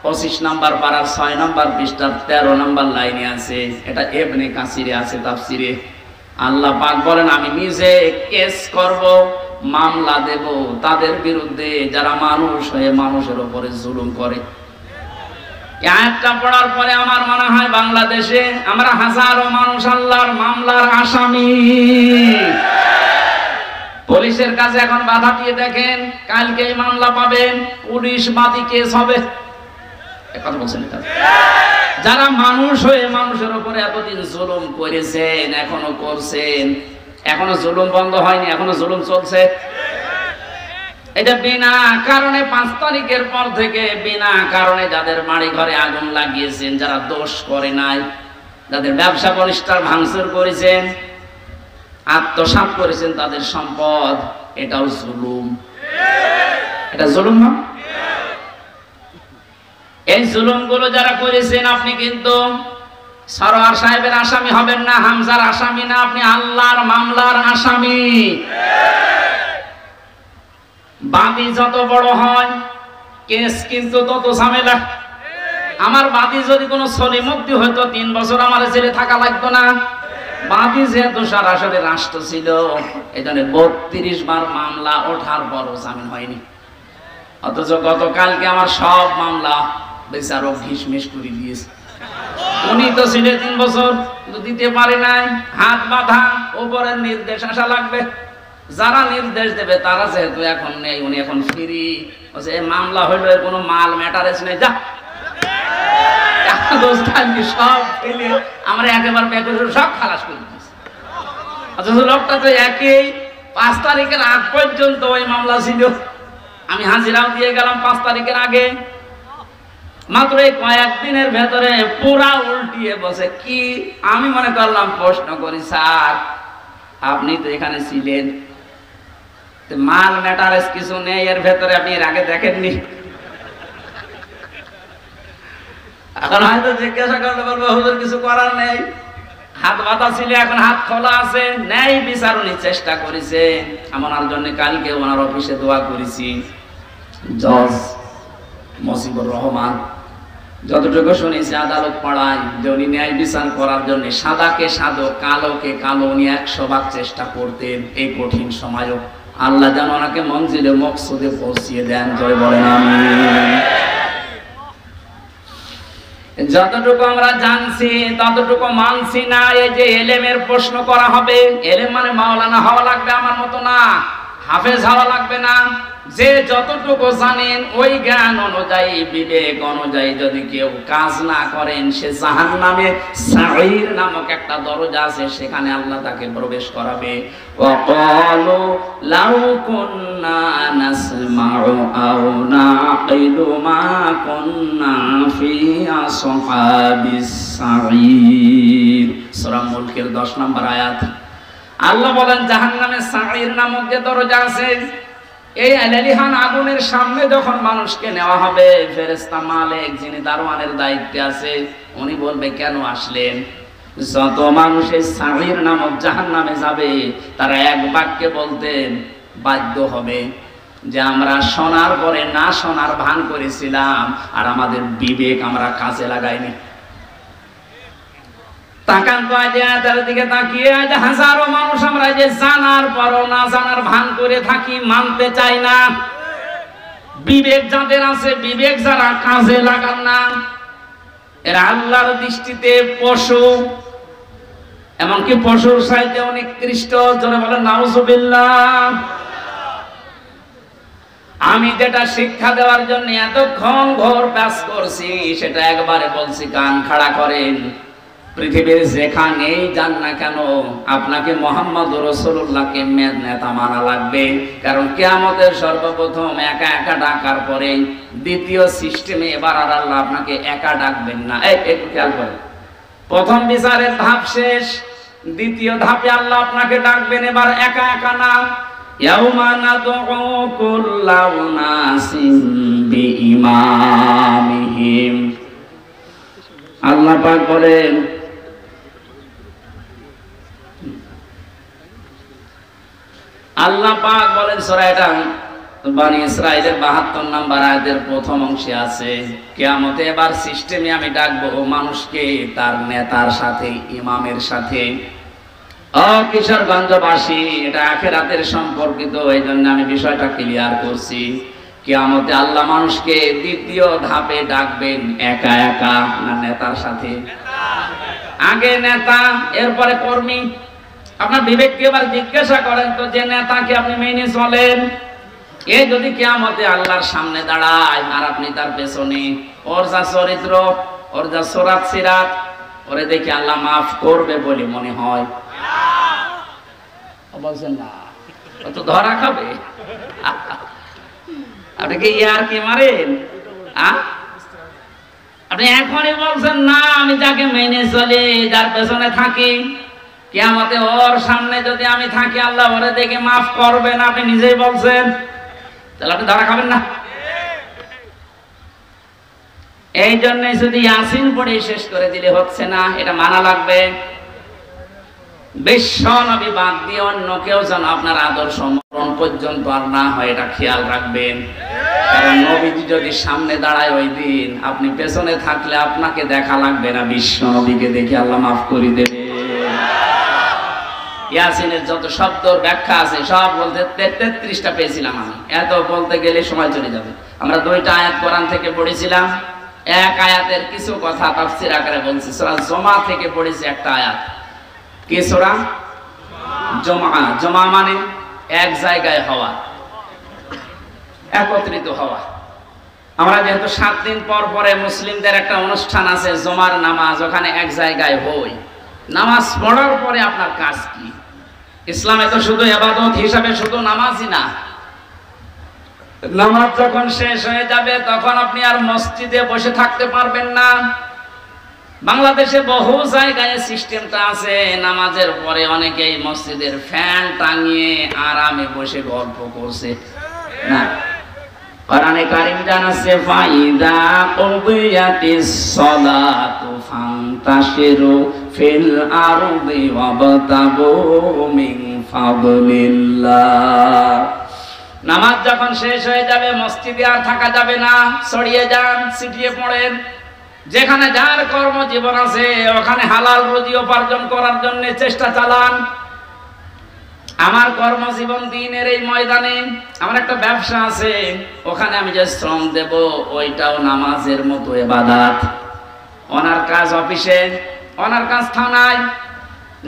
25 নম্বর পারার 6 নম্বর পৃষ্ঠার 13 নম্বর লাইনে আছে। এটা ইবনে কাসিরে আছে তাফসিরে। আল্লাহ পাক বলেন, আমি নিজে কেস করব, মামলা দেব তাদের বিরুদ্ধে যারা মানুষ হয়ে মানুষের উপরে জুলুম করে। আয়াতটা পড়ার পরে আমার মনে হয় বাংলাদেশে আমরা হাজারো মানুষ আল্লাহর মামলার আসামি। পুলিশের কাছে এখন বাধা দিয়ে দেখেন, কালকে এই মামলা পাবেন, পুলিশ বাদী কেস হবে। কথা বলছেন এটা? যারা মানুষ হয়ে মানুষের উপরে এতদিন জুলুম করেছেন, এখনো করছেন, এখনো জুলুম বন্ধ হয়নি, এখনো জুলুম চলছে। এটা বিনা কারণে 5 তারিখের পর থেকে বিনা কারণে যাদের বাড়ি ঘরে আগুন লাগিয়েছেন, যারা দোষ করে নাই, যাদের ব্যবসা প্রতিষ্ঠান ভাঙচুর করেছেন, আত্মসাৎ করেছেন তাদের সম্পদ, এটাও জুলুম। এটা জুলুম না? এই জুলুমগুলো যারা করেছেন আপনি কিন্তু সরোয়ার সাহেবের আসামি হবেন না, হামজার আসামি না, আপনি আল্লাহর মামলার আসামি। বাদী যত বড় হয় কেস কিন্তু তত ঝামেলা। আমার বাদী যদি কোনো সলিমুক্তি হতো 3 বছর আমার ছেলে থাকা লাগতো না। বাদী যেহেতু সরাসরি রাষ্ট্র ছিল, এই জন্য 32 বার মামলা ওঠার পরও জামিন হয়নি। অথচ গতকালকে আমার সব মামলা বেচারক ঘিসমিস করে দিয়েছে। উনি তো ছিলেন 3 বছর, কিন্তু দিতে পারে নাই, হাত বাঁধা, উপরের নির্দেশ আসা লাগবে। যারা নির্দেশ দেবে তারা যেহেতু এখন নেই, উনি এখন ফ্রি, বলছে এই মামলা হইলো, এর কোনো মাল ম্যাটারেজ নেই, যা সব ফেলে আমরা একেবারে সব খালাস করে দিয়েছি। অথচ লোকটা তো একই 5 তারিখের আগ পর্যন্ত ওই মামলা ছিল। আমি হাজিরাও দিয়ে গেলাম 5 তারিখের আগে। মাত্র এই কয়েকদিনের ভেতরে পুরা উল্টিয়ে বসে। কি আমি মনে করলাম, প্রশ্ন করি, স্যার আপনি তো এখানে ছিলেন, মাল ম্যাটারেজ কিছু নেই এর ভেতরে, আপনি এর আগে দেখেননি? এখন হয়তো জিজ্ঞাসা করতে বলবো, হুজুর কিছু করার নেই, হাত বাঁধা ছিল, এখন হাত খোলা আছে। ন্যায় বিচার উনি চেষ্টা করেছে। আমার জন্য কালকে ওনার অফিসে দোয়া করেছি। জজ মজিবুর রহমান, যতটুকু শুনেছি আদালত পাড়ায় যে উনি ন্যায় বিচার করার জন্য সাদাকে সাদো, কালোকে কালো, উনি 100 ভাগ চেষ্টা করতেন। এই কঠিন সময়ও আল্লাহ যেন ওনাকে মঞ্জিলে মকসুদে পৌঁছিয়ে দেন। জয় বলেন আমিন। যতটুকু আমরা জানছি ততটুকু মানছি না। এই যে এলেমের প্রশ্ন করা হবে, এলেম মানে মাওলানা হওয়া লাগবে আমার মতো না, হাফেজ হওয়া লাগবে না। যে যতটুকু জানেন ওই জ্ঞান অনুযায়ী, বিবেক অনুযায়ী যদি কেউ কাজ না করেন, সে জাহান্নামে সাঈর নামক একটা দরজা আছে, সেখানে আল্লাহ তাকে প্রবেশ করাবে। ওয়াকালু লাউ কুন্না নাসমাউ আও নাকিলু মা কুন্না ফি আসহাবিস সাঈর। সূরা মুলকের 10 নম্বর আয়াত। আল্লাহ বলেন জাহান্নামে সাঈর নামক যে দরজা আছে, এই আলালিহান আগুনের সামনে যখন মানুষকে নেওয়া হবে, ফেরেশতা মালিক যিনি দারওয়ানের দায়িত্বে আছে, উনি বলবে কেন আসলেন? যত মানুষ এই সাঈর নামক জাহান্নামে যাবে তারা এক বাক্যে বলতে বাধ্য হবে যে আমরা শোনার পরে না শোনার ভান করেছিলাম, আর আমাদের বিবেক আমরা কাজে লাগাইনি। তাকান তো আজ তার দিকে তাকিয়ে, আজ হাজারো মানুষ আমরা যে জানার পরও না জানার ভান করে থাকি, মানতে চাই না। বিবেক যাদের আছে, বিবেক যারা কাজে লাগান না, এরা আল্লাহর দৃষ্টিতে পশু, এমনকি পশুর চাইতে অনেক নিকৃষ্ট। জোরে বলেন নাউজুবিল্লাহ। আমি যেটা শিক্ষা দেওয়ার জন্য এতক্ষণ ঘোর কাজ করছি সেটা একবারে বলছি, কান খাড়া করেন। পৃথিবীর যেখানেই যান না কেন আপনাকে মুহাম্মদ রাসূলুল্লাহকে নেতা মানা লাগবে, কারণ কিয়ামতের সর্বপ্রথম একা একা ডাকার পরে দ্বিতীয় সিস্টেমে এবার আর আল্লাহ আপনাকে একা ডাকবেন না। একটু খেয়াল করেন, প্রথম বিচারের ধাপ শেষ, দ্বিতীয় ধাপে আল্লাহ আপনাকে ডাকবেন এবার একা একা না। ইয়াউমা নাদউ কুল্লা উনাসিন বিইমামিহিম। আল্লাহ পাক বলেন, আল্লাহ পাক বলেন সূরা এটা বনী ইসরাঈলের 72 নম্বর আয়াতের প্রথম অংশে আছে, কিয়ামতে এবার সিস্টেমে আমি ডাকবো মানুষকে তার নেতার সাথে, ইমামের সাথে। কিশোরগঞ্জবাসী, এটা আখিরাতের সম্পর্কিত, এই জন্য আমি বিষয়টা ক্লিয়ার করছি। কিয়ামতে আল্লাহ মানুষকে দ্বিতীয় ধাপে ডাকবেন একা একা না নেতার সাথে? আগে নেতা, এরপরে কর্মী। আপনার বিবেককে এবার জিজ্ঞাসা করেন তো, যে নেতাকে আপনি মেনে চলেন, এ যদি কিয়ামতে আল্লাহর সামনে দাঁড়ায় আর আপনি তার পেছনে, ওর যা চরিত্র, ওর যা সুরাত সিরাত, ওরে দেখে আল্লাহ মাফ করবে বলে মনে হয়? বলছেন না, ও তো ধরা খাবে। আপনি কি ইয়ার কি মারেন? আপনি এখনই বলছেন না আমি যাকে মেনে চলি, যার পেছনে থাকি, কিয়ামতে ওর সামনে যদি আমি থাকি আল্লাহ ওরে দেখে মাফ করবেন, আপনি নিজেই বলছেন, তাহলে আপনি ধরা খাবেন না। এই জন্যই শুধু ইয়াসিন পড়ে শেষ করে দিলে হচ্ছে না, এটা মানা লাগবে। বিশ্ব নবী বাদ দিয়ে অন্য কেউ যেন আপনার আদর্শ মরণ পর্যন্ত আর না হয়, এটা খেয়াল রাখবেন। কারণ নবীজি যদি সামনে দাঁড়ায় ওই দিন, আপনি পেছনে থাকলে আপনাকে দেখা লাগবে না, বিশ্ব নবীকে দেখে আল্লাহ মাফ করে দেবে। ইয়াসিনের যত শব্দর ব্যাখ্যা আছে সব বলতে 33টা পেয়েছিলাম আমি, এত বলতে গেলে সময় চলে যাবে। আমরা 2টা আয়াত কোরআন থেকে পড়েছিলাম, এক আয়াতের কিছু কথা তাফসীর আকারে বলছি। সূরা জুমা থেকে পড়েছি একটা আয়াত। কি সূরা? জুমা। জুমা মানে এক জায়গায় হওয়া, একত্রিত হওয়া। আমরা যেহেতু 7 দিন পর পরে মুসলিমদের একটা অনুষ্ঠান আছে জুমার নামাজ, ওখানে এক জায়গায় হই। নামাজ পড়ার পরে আপনার কাজ কি? ইসলামে তো শুধু ইবাদত হিসাবে শুধু নামাজই না, নামাজ যখন শেষ হয়ে যাবে তখন আপনি আর মসজিদে বসে থাকতে পারবেন না। বাংলাদেশে বহু জায়গায় সিস্টেমটা আছে, নামাজের পরে অনেকেই মসজিদের ফ্যান টাঙিয়ে আরামে বসে গল্প করছে না। কোরআনে কারীম জানাচ্ছে, ফাইদা কুদিয়াতিস সালাতু ফান্তাশিরু ফিল আরদি ওয়াবতাগু মিন ফাদলিল্লাহ। নামাজ যখন শেষ হয়ে যাবে মসজিদে আর থাকা যাবে না, ছড়িয়ে যান, ছিটিয়ে পড়েন। যেখানে যার কর্মজীবন আছে ওখানে হালাল রুজি উপার্জন করার জন্য চেষ্টা চালান। আমার কর্মজীবন দিনের এই ময়দানে, আমার একটা ব্যবসা আছে, ওখানে আমি যে শ্রম দেব ওইটাও নামাজের মতো ইবাদত। ওনার কাজ অফিসে, ওনার কাজ থানায়।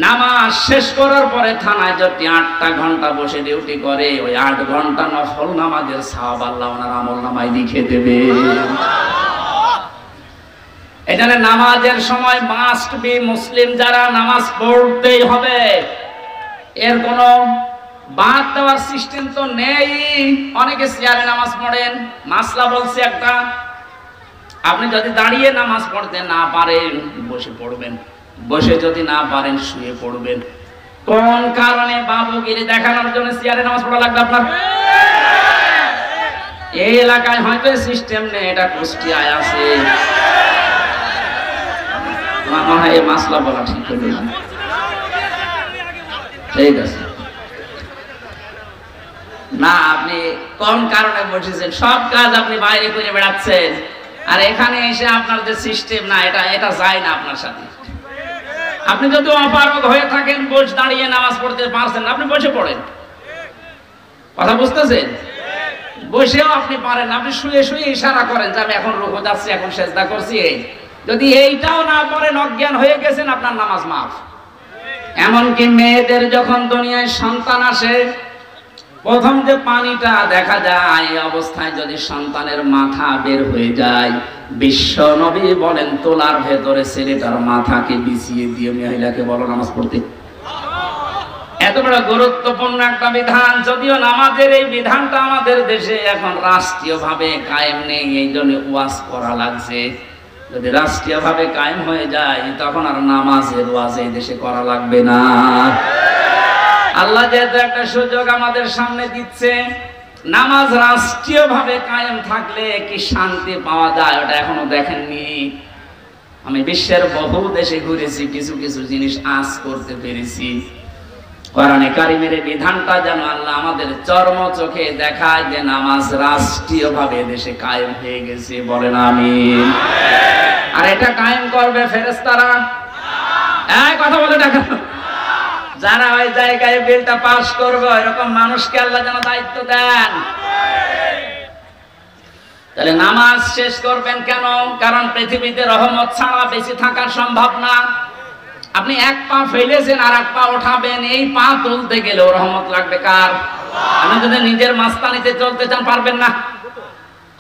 নামাজ শেষ করার পরে থানায় যদি 8টা ঘন্টা বসে ডিউটি করে, ওই 8 ঘন্টা নফল নামাজের সওয়াব আল্লাহ ওনার আমলনামায় লিখে দেবে। এখানে নামাজের সময় মাস্ট বি, মুসলিম যারা নামাজ পড়তেই হবে, এর কোনো বাদ দেওয়ার সিস্টেম তো নেই। অনেকে চেয়ারে নামাজ পড়েন, মাসলা বলছে একটা, আপনি যদি দাঁড়িয়ে নামাজ পড়তে না পারেন বসে পড়বেন, বসে যদি না পারেন শুয়ে পড়বেন। কোন কারণে বাবুগিরি দেখানোর জন্য চেয়ারে নামাজ পড়া লাগবে আপনার? এই এলাকায় হয়তো সিস্টেম নেই, এটা কুষ্টিয়ায় আছে। আমার মনে হয় এই মাসলা বলা ঠিক হইল না। ঠিক আছে না, আপনি কোন কারণে বসেছেন? সব কাজ আপনি বাইরে করে বেড়াচ্ছেন, আর এখানে এসে আপনার যে সিস্টেম না, এটা যায় না আপনার সাথে। আপনি যদি অপারগ হয়ে থাকেন, বস দাঁড়িয়ে নামাজ পড়তে পারছেন, আপনি বসে পড়েন। কথা বুঝতেছেন? বসেও আপনি পারেন, আপনি শুয়ে শুয়ে ইশারা করেন যে আমি এখন রুকু যাচ্ছি, এখন সেজদা করছি। যদি এইটাও না পারেন, অজ্ঞান হয়ে গেছেন, আপনার নামাজ মাফ। এমনকি মেয়েদের যখন দুনিয়ায় সন্তান আসে, প্রথম যে পানিটা দেখা যায়, এই অবস্থায় যদি সন্তানের মাথা বের হয়ে যায়, বিশ্ব নবী বলেন তোলার ভেতরে ছেলেটার মাথাকে বিছিয়ে দিয়ে মহিলাকে বলো নামাজ পড়তে। এত বড় গুরুত্বপূর্ণ একটা বিধান, যদিও নামাজের এই বিধানটা আমাদের দেশে এখন রাষ্ট্রীয়ভাবে কায়েম নেই, এই জন্য ওয়াজ করা লাগছে। যদি রাষ্ট্রীয়ভাবে কায়েম হয়ে যায়, তখন আর নামাজের ওয়াজ এই দেশে করা লাগবে না। আল্লাহ যেহেতু একটা সুযোগ আমাদের সামনে দিচ্ছে, নামাজ রাষ্ট্রীয়ভাবে কায়েম থাকলে কি শান্তি পাওয়া যায়, ওটা এখনো দেখেননি। আমি বিশ্বের বহু দেশে ঘুরেছি, কিছু কিছু জিনিস আজ করতে পেরেছি। কোরআনে কারিমের বিধানটা যেন আল্লাহ আমাদের চর্ম চোখে দেখায় যে নামাজ রাষ্ট্রীয়ভাবে দেশে কায়েম হয়ে গেছে। বলেন আমিন। আর এটা কায়েম করবে ফেরেশতারা? এই কথা বলে দেখেন, যারা ওই জায়গায় বিলটা পাস করবে, এরকম মানুষকে আল্লাহ যেন দায়িত্ব দেন। তাহলে নামাজ শেষ করবেন কেন? কারণ পৃথিবীতে রহমত ছাড়া বেঁচে থাকা সম্ভব না। আপনি এক পা ফেলেছেন, আর এক পা উঠাবেন, এই পা তুলতে গেলেও রহমত লাগবে কার? আপনি যদি নিজের মাস্তানিতে চলতে চান, পারবেন না।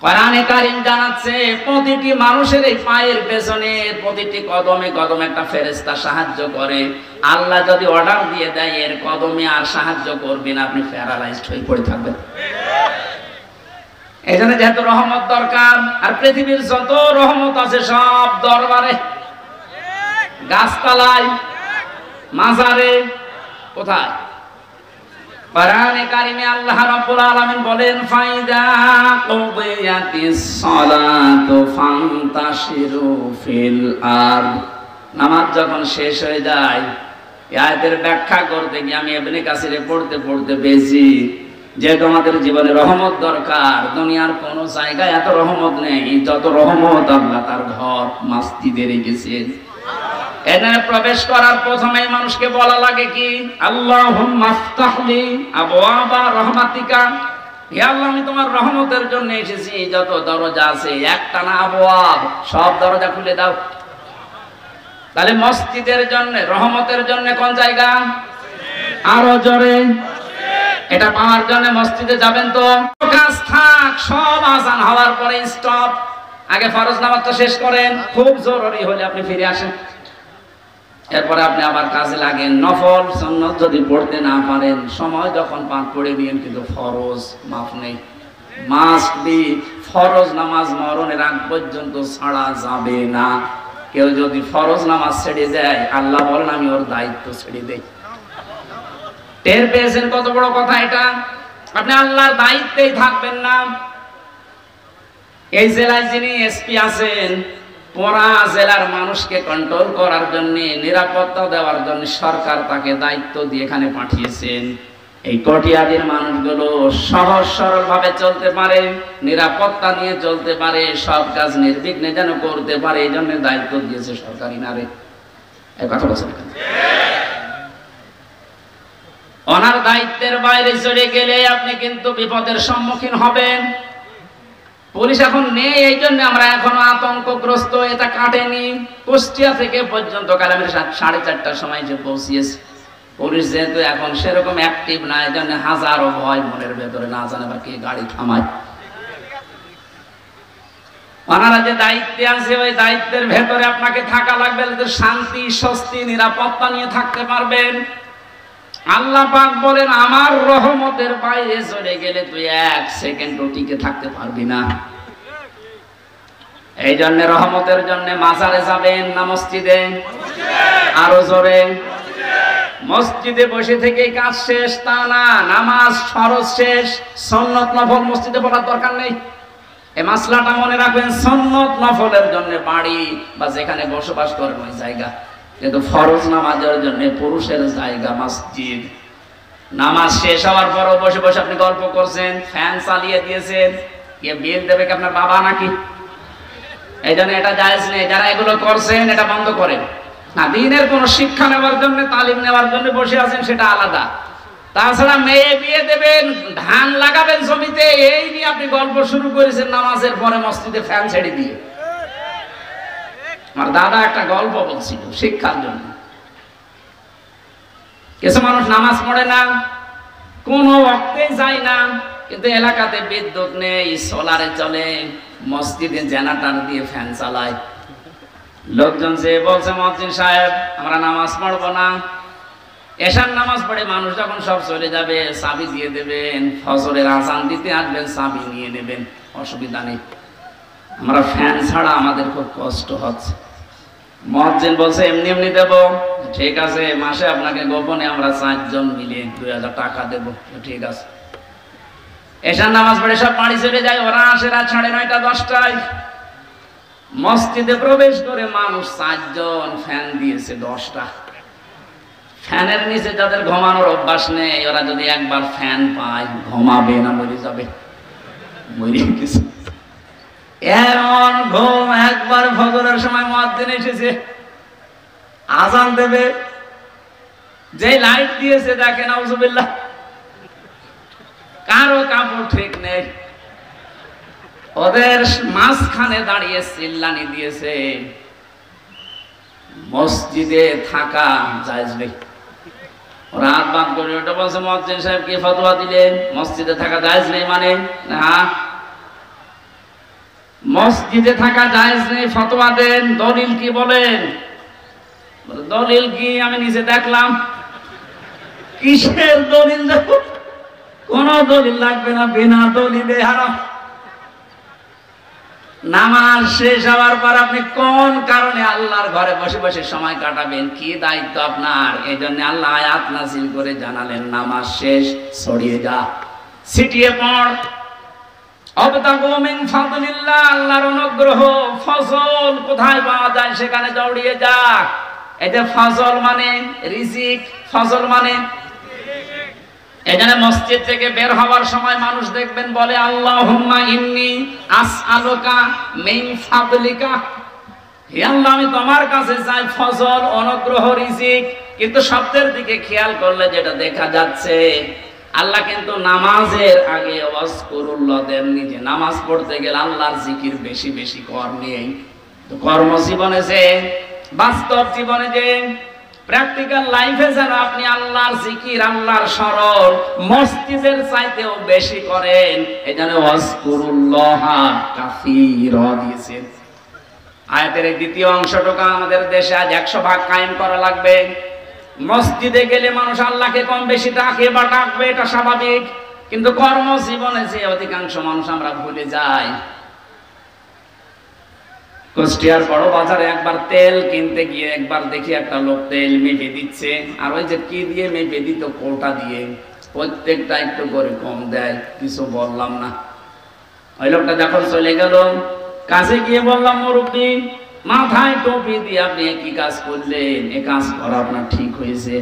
কোরআনে কারীম জানাচ্ছে প্রতিটি মানুষের এই পায়ের পেছনে, প্রতিটি কদমে কদমে একটা ফেরেশতা সাহায্য করে। আল্লাহ যদি অর্ডার দিয়ে দেয় এর কদমে আর সাহায্য করবেন, আপনি প্যারালাইজড হয়ে পড়ে থাকবেন। এই জন্য যেহেতু রহমত দরকার, আর পৃথিবীর যত রহমত আছে সব দরবারে, গাছতলায়, মাজারে, কোথায়? কোরআনে কারিমে আল্লাহ রাব্বুল আলামিন বলেন ফাইদা কুদিয়াতিস সালাতু ফান্তাশিরু ফিল আরদ। নামাজ যখন শেষ হয়ে যায়, এই আয়াতের ব্যাখ্যা করতে গিয়ে আমি ইবনে কাসিরে পড়তে পড়তে পেয়েছি যে তোমাদের জীবনে রহমত দরকার। দুনিয়ার কোন জায়গায় এত রহমত নেই যত রহমত আল্লাহ তার ঘর মসজিদে রেখেছেন। এখানে প্রবেশ করার প্রথমেই মানুষকে বলা লাগে কি? আল্লাহুম্মা আফতাহলি আবওয়াবা রাহমাতিকা। হে আল্লাহ, আমি তোমার রহমতের জন্য এসেছি, যত দরজা আছে একটানা আবওয়াব, সব দরজা খুলে দাও। তাহলে মসজিদের জন্য, রহমতের জন্য কোন জায়গা? আরো জোরে। এটা পাওয়ার জন্য মসজিদে যাবেন তো? কাজ থাক, সব আজান হওয়ার পরে স্টপ। আগে ফরজ নামাজটা শেষ করেন, খুব জরুরি হলে আপনি ফিরে আসেন, এরপরে আপনি আবার কাজে লাগেন। নফল সুন্নাত যদি পড়তে না পারেন, সময় যখন পান পড়ে নিন, কিন্তু ফরজ মাফ নেই। মাস্ট বি, ফরজ নামাজ মরণের আগ পর্যন্ত ছাড়া যাবে না। কেউ যদি ফরজ নামাজ ছেড়ে দেয়, আল্লাহ বলেন আমি ওর দায়িত্ব ছেড়ে দেই। টের পেয়েছেন কত বড় কথা এটা? আপনি আল্লাহর দায়িত্বেই থাকবেন না। এই জেলায় যিনি এসপি আছেন, পুরা জেলার মানুষকে কন্ট্রোল করার জন্য, নিরাপত্তা দেওয়ার জন্য সরকার তাকে দায়িত্ব দিয়ে এখানে পাঠিয়েছেন। এই কটিয়াদির মানুষগুলো সহজ সরল ভাবে চলতে পারে, নিরাপত্তা নিয়ে চলতে পারে, সব কাজ নির্বিঘ্নে যেন করতে পারে, এই জন্য দায়িত্ব দিয়েছে সরকারি নারে। এই কথা বলছেন, ওনার দায়িত্বের বাইরে চলে গেলে আপনি কিন্তু বিপদের সম্মুখীন হবেন। পুলিশ এখন নেই, এই জন্য আমরা এখনো আতঙ্কগ্রস্ত। এটা কাটেনি। কুষ্টিয়া থেকে পর্যন্ত কাল আমি 4:30টার সময় যে পৌঁছিয়েছি। পুলিশ যেহেতু এখন সেরকম অ্যাক্টিভ না, এই জন্য হাজারো ভয় মনের ভেতরে, না জানে বা কে গাড়ি থামায়। ওনারা যে দায়িত্বে আছে, ওই দায়িত্বের ভেতরে আপনাকে থাকা লাগবে, শান্তি, স্বস্তি, নিরাপত্তা নিয়ে থাকতে পারবেন। আল্লাহ পাক বলেন আমার রহমতের বাইরে চলে গেলে তুই 1 সেকেন্ডও টিকে থাকতে পারবি না। এই জন্য রহমতের জন্য মাজারে যাবেন না মসজিদে? আরো জোরে। মসজিদে বসে থেকে কাজ শেষ তা না, নামাজ ফরজ শেষ, সুন্নাত নফল মসজিদে পড়ার দরকার নেই। এই মাসলাটা মনে রাখবেন, সুন্নত নফলের জন্য বাড়ি বা যেখানে বসবাস করেন ওই জায়গা, কিন্তু ফরজ নামাজের জন্য পুরুষের জায়গা মসজিদ। নামাজ শেষ হওয়ার পরও বসে বসে আপনি গল্প করছেন, ফ্যান চালিয়ে দিয়েছেন, কে বিল দেবে কি আপনার বাবা নাকি? এই জন্য এটা জায়েজ নেই। যারা এগুলো করছেন এটা বন্ধ করেন। না, দ্বীনের কোনো শিক্ষা নেওয়ার জন্য, তালিম নেওয়ার জন্য বসে আছেন সেটা আলাদা। তাছাড়া মেয়ে বিয়ে দেবেন, ধান লাগাবেন জমিতে, এই নিয়ে আপনি গল্প শুরু করেছেন নামাজের পরে মসজিদে ফ্যান ছেড়ে দিয়ে। আমার দাদা একটা গল্প বলছিল শিক্ষার জন্য। কিছু মানুষ নামাজ পড়ে না, কোনো ওয়াক্তে যায় না, কিন্তু এলাকাতে বিদ্যুৎ নেই, সোলারে চলে, মসজিদে জেনারেটর দিয়ে ফ্যান চালায়। লোকজন যে বলছে মুয়াজ্জিন সাহেব আমরা নামাজ পড়বো না, এশার নামাজ পড়ে মানুষ যখন সব চলে যাবে চাবি দিয়ে দেবেন, ফজরের আযান দিতে আসবেন চাবি নিয়ে নেবেন, অসুবিধা নেই, আমরা ফ্যান ছাড়া আমাদের খুব কষ্ট হচ্ছে। মুয়াজ্জিন বলছে এমনি এমনি দেব, ঠিক আছে, মাসে আপনাকে গোপনে আমরা 4 জন মিলে 2000 টাকা দেব, ঠিক আছে। এশার নামাজ পড়ে সব বাড়ি চলে যায়, ওরা আসে রাত 9:30 10টায়। মসজিদে প্রবেশ করে মানুষ 4 জন, ফ্যান দিয়েছে 10টা। ফ্যানের নিচে যাদের ঘুমানোর অভ্যাস নেই, ওরা যদি একবার ফ্যান পায় ঘুমাবে না মরে যাবে, মরে গেছে। এমন ঘুম, একবার ফজরের সময় মুয়াজ্জিন এসেছে, আযান দেবে, যে লাইট দিয়েছে দেখেন আউযুবিল্লাহ, কারো কাপড় ঠিক নেই, ওদের মাঝখানে দাঁড়িয়ে চিল্লানি দিয়েছে, মসজিদে থাকা জায়েজ নেই। ওরা হাত বাঁধ করে ওটা বলছে মুয়াজ্জিন সাহেব কি ফতোয়া দিলেন, মসজিদে থাকা জায়েজ নেই মানে? না, মসজিদে থাকা জায়েজ নেই, ফতোয়া দেন, দলিল কি বলেন? দলিল কি? আমি নিজে দেখলাম। কিসের দলিল দেখো? কোন দলিল লাগবে না, বিনা দলিলে হারাম। নামাজ শেষ হওয়ার পর আপনি কোন কারণে আল্লাহর ঘরে বসে বসে সময় কাটাবেন, কি দায়িত্ব আপনার? এই জন্য আল্লাহ আয়াত নাযিল করে জানালেন নামাজ শেষ, ছড়িয়ে যা, ছিটিয়ে পড়, অবতাগু মিন ফাদলিল্লাহ, আল্লাহর অনুগ্রহ, ফজল কোথায় পাওয়া যায় সেখানে দৌড়িয়ে যা। এই যে ফজল মানে রিজিক, ফজল মানে, এখানে মসজিদ থেকে বের হওয়ার সময় মানুষ দেখবেন বলে আল্লাহুম্মা ইন্নী আসআলুকা মিন ফাদলিকা, হে আল্লাহ আমি তোমার কাছে চাই ফজল, অনুগ্রহ, রিজিক। কিন্তু শব্দের দিকে খেয়াল করলে যেটা দেখা যাচ্ছে, আল্লাহ কিন্তু নামাজের আগে ওয়াজকুরুল্লাহ দেননি, যে নামাজ পড়তে গেলে আল্লাহর জিকির বেশি বেশি কর নেই। তো কর্মজীবনে যে, বাস্তব জীবনে যে, প্র্যাকটিক্যাল লাইফে যেন আপনি আল্লাহর জিকির, আল্লাহর স্মরণ মসজিদের চাইতেও বেশি করেন, এজন্য ওয়াজকুরুল্লাহ কাসীরা দিয়েছেন। আয়াতের এই দ্বিতীয় অংশটুকু আমাদের দেশে আজ 100 ভাগ কায়েম করা লাগবে। মসজিদে গেলে মানুষ আল্লাহকে কম বেশি ডাকে বা ডাকবে, এটা স্বাভাবিক, কিন্তু কর্মজীবনে যে অধিকাংশ মানুষ আমরা ভুলে যাই। কুষ্টিয়ার বড় বাজারে একবার তেল কিনতে গিয়ে একবার দেখি একটা লোক তেল মেপে দিচ্ছে, আর ওই যে কি দিয়ে মেপে দিত, কোটা দিয়ে, প্রত্যেকটা একটু করে কম দেয়, কিছু বললাম না। ওই লোকটা যখন চলে গেল, কাছে গিয়ে বললাম মুরব্বি মাথায় টুপি দিয়ে আপনি কি কাজ করলেন, এ কাজ করা আপনার ঠিক হয়েছে?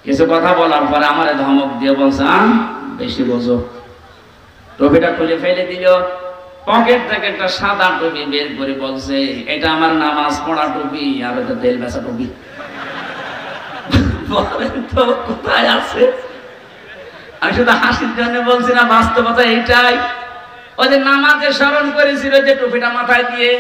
কিছু কথা বলার পরে আমারে ধমক দিয়ে বলছে বেশি বোঝো। টুপিটা খুলে ফেলে দিল, পকেট থেকে একটা সাদা টুপি বের করে বলছে এটা আমার নামাজ পড়া টুপি, আর এটা তেল বেচা টুপি। বলেন তো কোথায় আছে? আমি শুধু হাসির জন্য বলছি না, বাস্তবতা এইটাই। ওই যে নামাজে স্মরণ করেছিল যে টুপিটা মাথায় দিয়ে,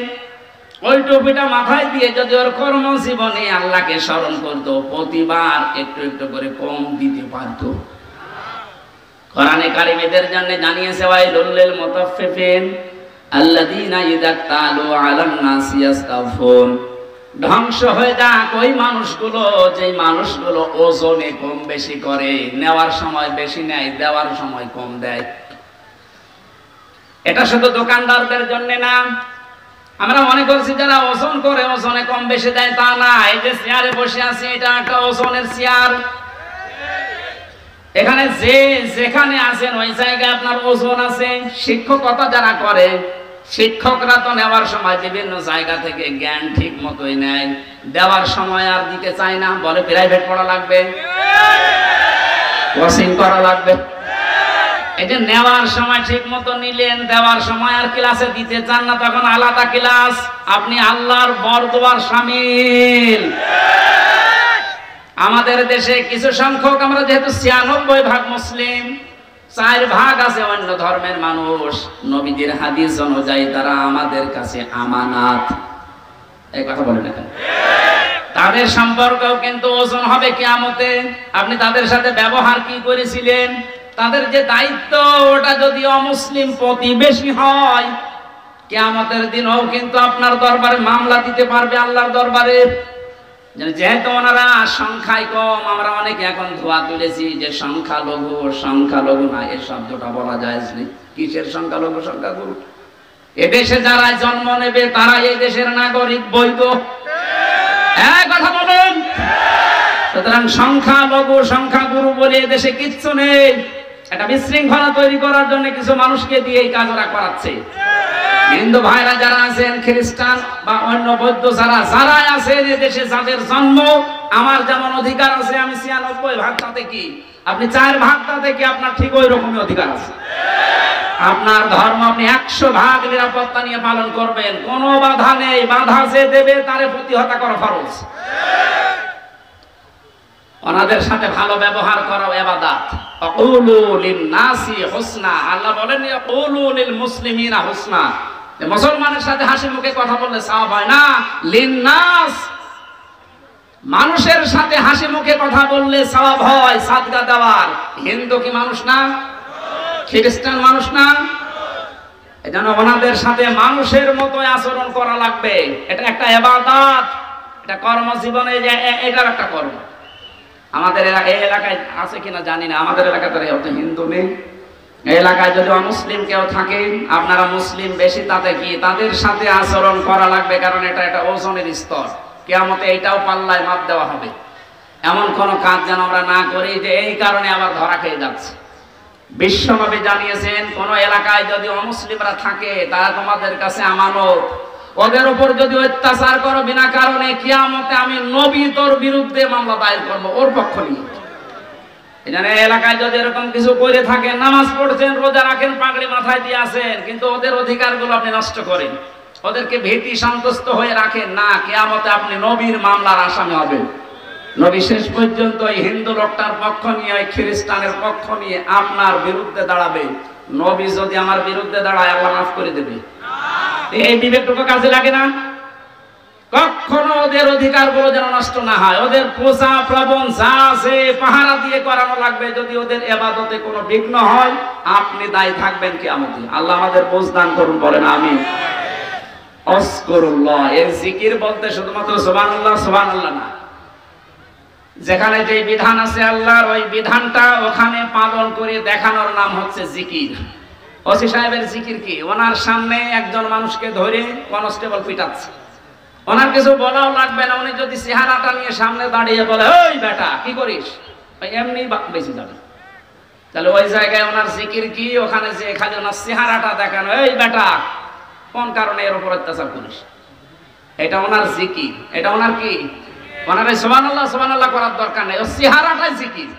ওই টুপিটা মাথায় দিয়ে যদি ওর কর্মজীবনে আল্লাহকে স্মরণ করতো, প্রতিবার একটু একটু করে কম দিতে পারতো। কোরআনে কারিমের জন্য জানিয়েছে ওয়াইলুল লিল মুতাফফিফিন আল্লাযীনা ইযা তালু আলান নাসি ইস্তাগফুন, ধ্বংস হয়ে যাক ওই মানুষগুলো, যেই মানুষগুলো ওজনে কম বেশি করে, নেওয়ার সময় বেশি নেয়, দেওয়ার সময় কম দেয়। এটা শুধু দোকানদারদের জন্য না, আমরা মনে করছি যারা ওজন করে ওজনে কম বেশি দেয়, তা না। এই যে চেয়ারে বসে আছি, এটা একটা ওজনের চেয়ার। এখানে যে যেখানে আছেন ওই জায়গায় আপনার ওজন আছে। শিক্ষকতা যারা করে শিক্ষকরা তো নেওয়ার সময় বিভিন্ন জায়গা থেকে জ্ঞান ঠিক মতোই নেয়, দেওয়ার সময় আর দিতে চায় না, বলে প্রাইভেট পড়া লাগবে, কোচিং করা লাগবে। এই যে নেওয়ার সময় ঠিক মতো নিলেন, দেওয়ার সময় আর ক্লাসে দিতে চান না, তখন আলাদা ক্লাস, আপনি আল্লাহর বরদোয়ার শামিল। আমাদের দেশে কিছু সংখ্যক, আমরা যেহেতু 96% মুসলিম, 4% আছে অন্য ধর্মের মানুষ, নবীদের হাদিস অনুযায়ী তারা আমাদের কাছে আমানাত। এই কথা বলেন না কেন? তাদের সম্পর্কও কিন্তু ওজন হবে কিয়ামতে। আপনি তাদের সাথে ব্যবহার কি করেছিলেন, তাদের যে দায়িত্ব, ওটা যদি অমুসলিম প্রতিবেশী হয়, কিয়ামতের দিনও কিন্তু আপনার দরবারে মামলা দিতে পারবে আল্লাহর দরবারে। যেহেতু ওনারা সংখ্যায় কম, আমরা অনেকে এখন ধোয়া তুলেছি যে সংখ্যালঘু, সংখ্যালঘু না, এই শব্দটা বলা যায় না। কিসের সংখ্যালঘু সংখ্যাগুরু? এদেশে যারা জন্ম নেবে তারা এই দেশের নাগরিক, বৈধ। হ্যাঁ, কথা বলুন। সুতরাং সংখ্যালঘু সংখ্যাগুরু বলে এদেশে কিচ্ছু নেই। একটা বিশৃঙ্খলা তৈরি করার জন্য কিছু মানুষকে দিয়ে এই কাজ ওরা করাচ্ছে। হিন্দু ভাইরা যারা আছেন, খ্রিস্টান বা অন্য বৌদ্ধ যারা আছেন এদেশে, যাদের জন্ম, আমার যেমন অধিকার আছে, আমি 96% তাতে কি, আপনি 4% তাতে কি, আপনার ঠিক ওই রকমই অধিকার আছে। আপনার ধর্ম আপনি 100% নিরাপত্তা নিয়ে পালন করবেন, কোনো বাধা নেই। বাধা যে দেবে তারে প্রতিহত করা ফরজ। ওনাদের সাথে ভালো ব্যবহার করা ইবাদত। আকুলু লিন-নাসি হুসনা, আল্লাহ বলেন আকুলু লিল-মুসলিমিনা হুসনা। মুসলমানের সাথে হাসি মুখে কথা বললে সওয়াব হয় না, লিন-নাস, মানুষের সাথে হাসি মুখে কথা বললে সওয়াব হয় সাদকা দেওয়ার। হিন্দু কি মানুষ না? খ্রিস্টান মানুষ না? এজন্য ওনাদের সাথে মানুষের মতো আচরণ করা লাগবে। এটা একটা ইবাদত, এটা কর্মজীবনে এটার একটা কর্ম। আমাদের এই এলাকায় আছে কিনা জানি না, আমাদের এলাকাতে অত হিন্দু নেই। এই এলাকায় যদি অমুসলিম কেউ থাকে, আপনারা মুসলিম বেশি, তাতে কি, তাদের সাথে আচরণ করা লাগবে, কারণ এটা একটা ওজনের স্তর। কিয়ামতে এইটাও পাল্লায় মাপ দেওয়া হবে। এমন কোন কাজ যেন আমরা না করি যে এই কারণে আবার ধরা খেয়ে যাচ্ছে। বিশ্বনবী জানিয়েছেন, কোন এলাকায় যদি অমুসলিমরা থাকে তারা তোমাদের কাছে আমানত, ওদের উপর যদি অত্যাচার করো বিনা কারণে, কিয়ামতে আমি নবী তোর বিরুদ্ধে মামলা দায়ের করবো, ওর পক্ষ নিয়ে। এখানে এলাকায় যদি এরকম কিছু করে থাকেন, নামাজ পড়ছেন, রোজা রাখেন, পাগড়ি মাথায় দিয়ে আসেন, কিন্তু ওদের অধিকারগুলো আপনি নষ্ট করেন, ওদেরকে ভীতি সন্তুষ্ট হয়ে রাখেন না, কিয়ামতে আপনি নবীর মামলার আসামি হবেন। নবী শেষ পর্যন্ত এই হিন্দু লোকটার পক্ষ নিয়ে, ওই খ্রিস্টানের পক্ষ নিয়ে আপনার বিরুদ্ধে দাঁড়াবে। নবী যদি আমার বিরুদ্ধে দাঁড়ায়, আল্লাহ মাফ করে দেবে। এই বিবেকটুকু কাজে লাগে না? কখনো ওদের অধিকারগুলো যেন নষ্ট না হয়, ওদের পোষা প্রবণ যা আছে পাহারা দিয়ে করানো লাগবে। যদি ওদের ইবাদতে কোনো বিঘ্ন হয়, আপনি দায়ী থাকবেন কিয়ামতে। আল্লাহ আমাদের বোঝ দান করুন, বলেন আমিন। আযকুরুল্লাহ, এর জিকির বলতে শুধুমাত্র সুবহানাল্লাহ সুবহানাল্লাহ না, যেখানে যে বিধান আছে আল্লাহর, ওই বিধানটা ওখানে পালন করে দেখানোর নাম হচ্ছে জিকির। ওসি সাহেবের জিকির কি? ওনার সামনে একজন মানুষকে ধরে কনস্টেবল পিটাচ্ছে, ওনার কিছু বলাও লাগবে না। উনি যদি চেহারাটা নিয়ে সামনে দাঁড়িয়ে বলে, ওই বেটা কি করিস, এমনি বেঁচে যাবে। তাহলে ওই জায়গায় ওনার জিকির কি? ওখানে যে খালি ওনার চেহারাটা দেখানো, এই বেটা কোন কারণে এর উপর অত্যাচার করিস, এটা ওনার জিকির। এটা ওনার কি? ওনার সুবহানাল্লাহ সুবহানাল্লাহ করার দরকার নেই, ও চেহারাটাই জিকির।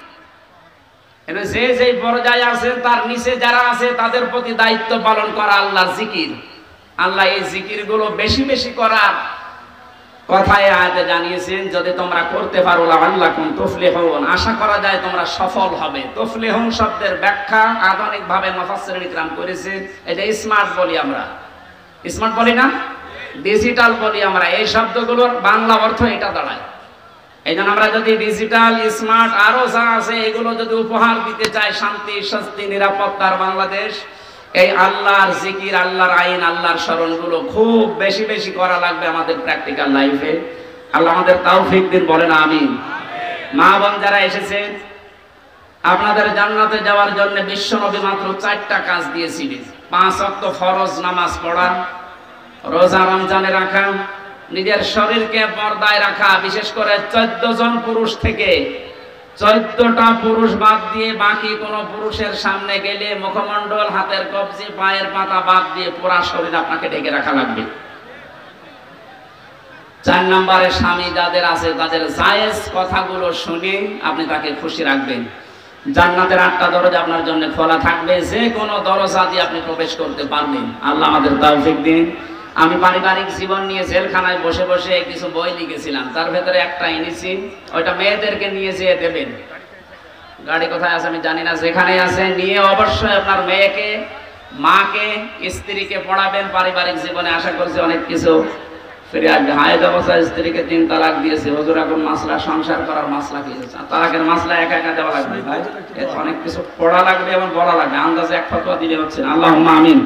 যে যেই পর্যায়ে আছে তার নিচে যারা আছে তাদের প্রতি দায়িত্ব পালন করা আল্লাহর জিকির। আল্লাহ এই জিকির গুলো বেশি বেশি করার কথায় আয়াতে জানিয়েছেন, যদি তোমরা করতে পারো লাআল্লাকুম তুফলিহুন, আশা করা যায় তোমরা সফল হবে। তুফলিহুন শব্দের ব্যাখ্যা আধুনিক ভাবে মুফাসসিরিন ইকরাম করেছেন, এটা স্মার্ট বলি আমরা, স্মার্ট বলি না, ডিজিটাল বলি আমরা। এই শব্দগুলোর বাংলা অর্থ এটা দাঁড়ায়। এই জন্য আমরা যদি ডিজিটাল, স্মার্ট আরো যা আছে এগুলো যদি উপহার দিতে চাই শান্তি, স্বস্তি, নিরাপত্তার বাংলাদেশ, এই আল্লাহর জিকির, আল্লাহর আইন, আল্লাহর স্মরণগুলো খুব বেশি বেশি করা লাগবে আমাদের প্র্যাকটিক্যাল লাইফে। আল্লাহ আমাদের তৌফিক দিন, বলেন আমিন। মা বোন যারা এসেছেন, আপনাদের জান্নাতে যাওয়ার জন্য বিশ্বনবী মাত্র 4টা কাজ দিয়েছিলেন। 5 ওয়াক্ত ফরজ নামাজ পড়া, রোজা রমজানে রাখা, নিজের শরীরকে পর্দায় রাখা, বিশেষ করে 14 জন পুরুষ থেকে 14টা পুরুষ বাদ দিয়ে বাকি কোন পুরুষের সামনে গেলে মুখমণ্ডল, হাতের কবজি, পায়ের পাতা বাদ দিয়ে পুরা শরীর আপনাকে ঢেকে রাখা লাগবে। 4 নম্বরে স্বামী যাদের আছে তাদের জায়েজ কথাগুলো শুনে আপনি তাকে খুশি রাখবেন। জান্নাতের 8টা দরজা আপনার জন্য খোলা থাকবে, যে কোনো দরজা দিয়ে আপনি প্রবেশ করতে পারবেন। আল্লাহ আমাদের তৌফিক দিন। আমি পারিবারিক জীবন নিয়ে জেলখানায় বসে বসে কিছু বই লিখেছিলাম, তার ভেতরে একটা এনেছি, ওইটা মেয়েদেরকে নিয়ে যেয়ে দেবেন। গাড়ি কোথায় আছে আমি জানি না, যেখানে আছে নিয়ে অবশ্যই আপনার মেয়েকে, মাকে, স্ত্রীকে পড়াবেন। পারিবারিক জীবনে আশা করছি অনেক কিছু ফিরে আসবে। হায়েদ অবস্থায় স্ত্রীকে 3 তালাক দিয়েছে, হুজুর এখন মাসলা সংসার করার মাসলা কি, তালাকের মাসলা একা একা দেওয়া লাগবে ভাই, অনেক কিছু পড়া লাগবে এবং বলা লাগবে, আন্দাজে এক ফতোয়া দিলে হচ্ছে না। আল্লাহুম্মা আমিন।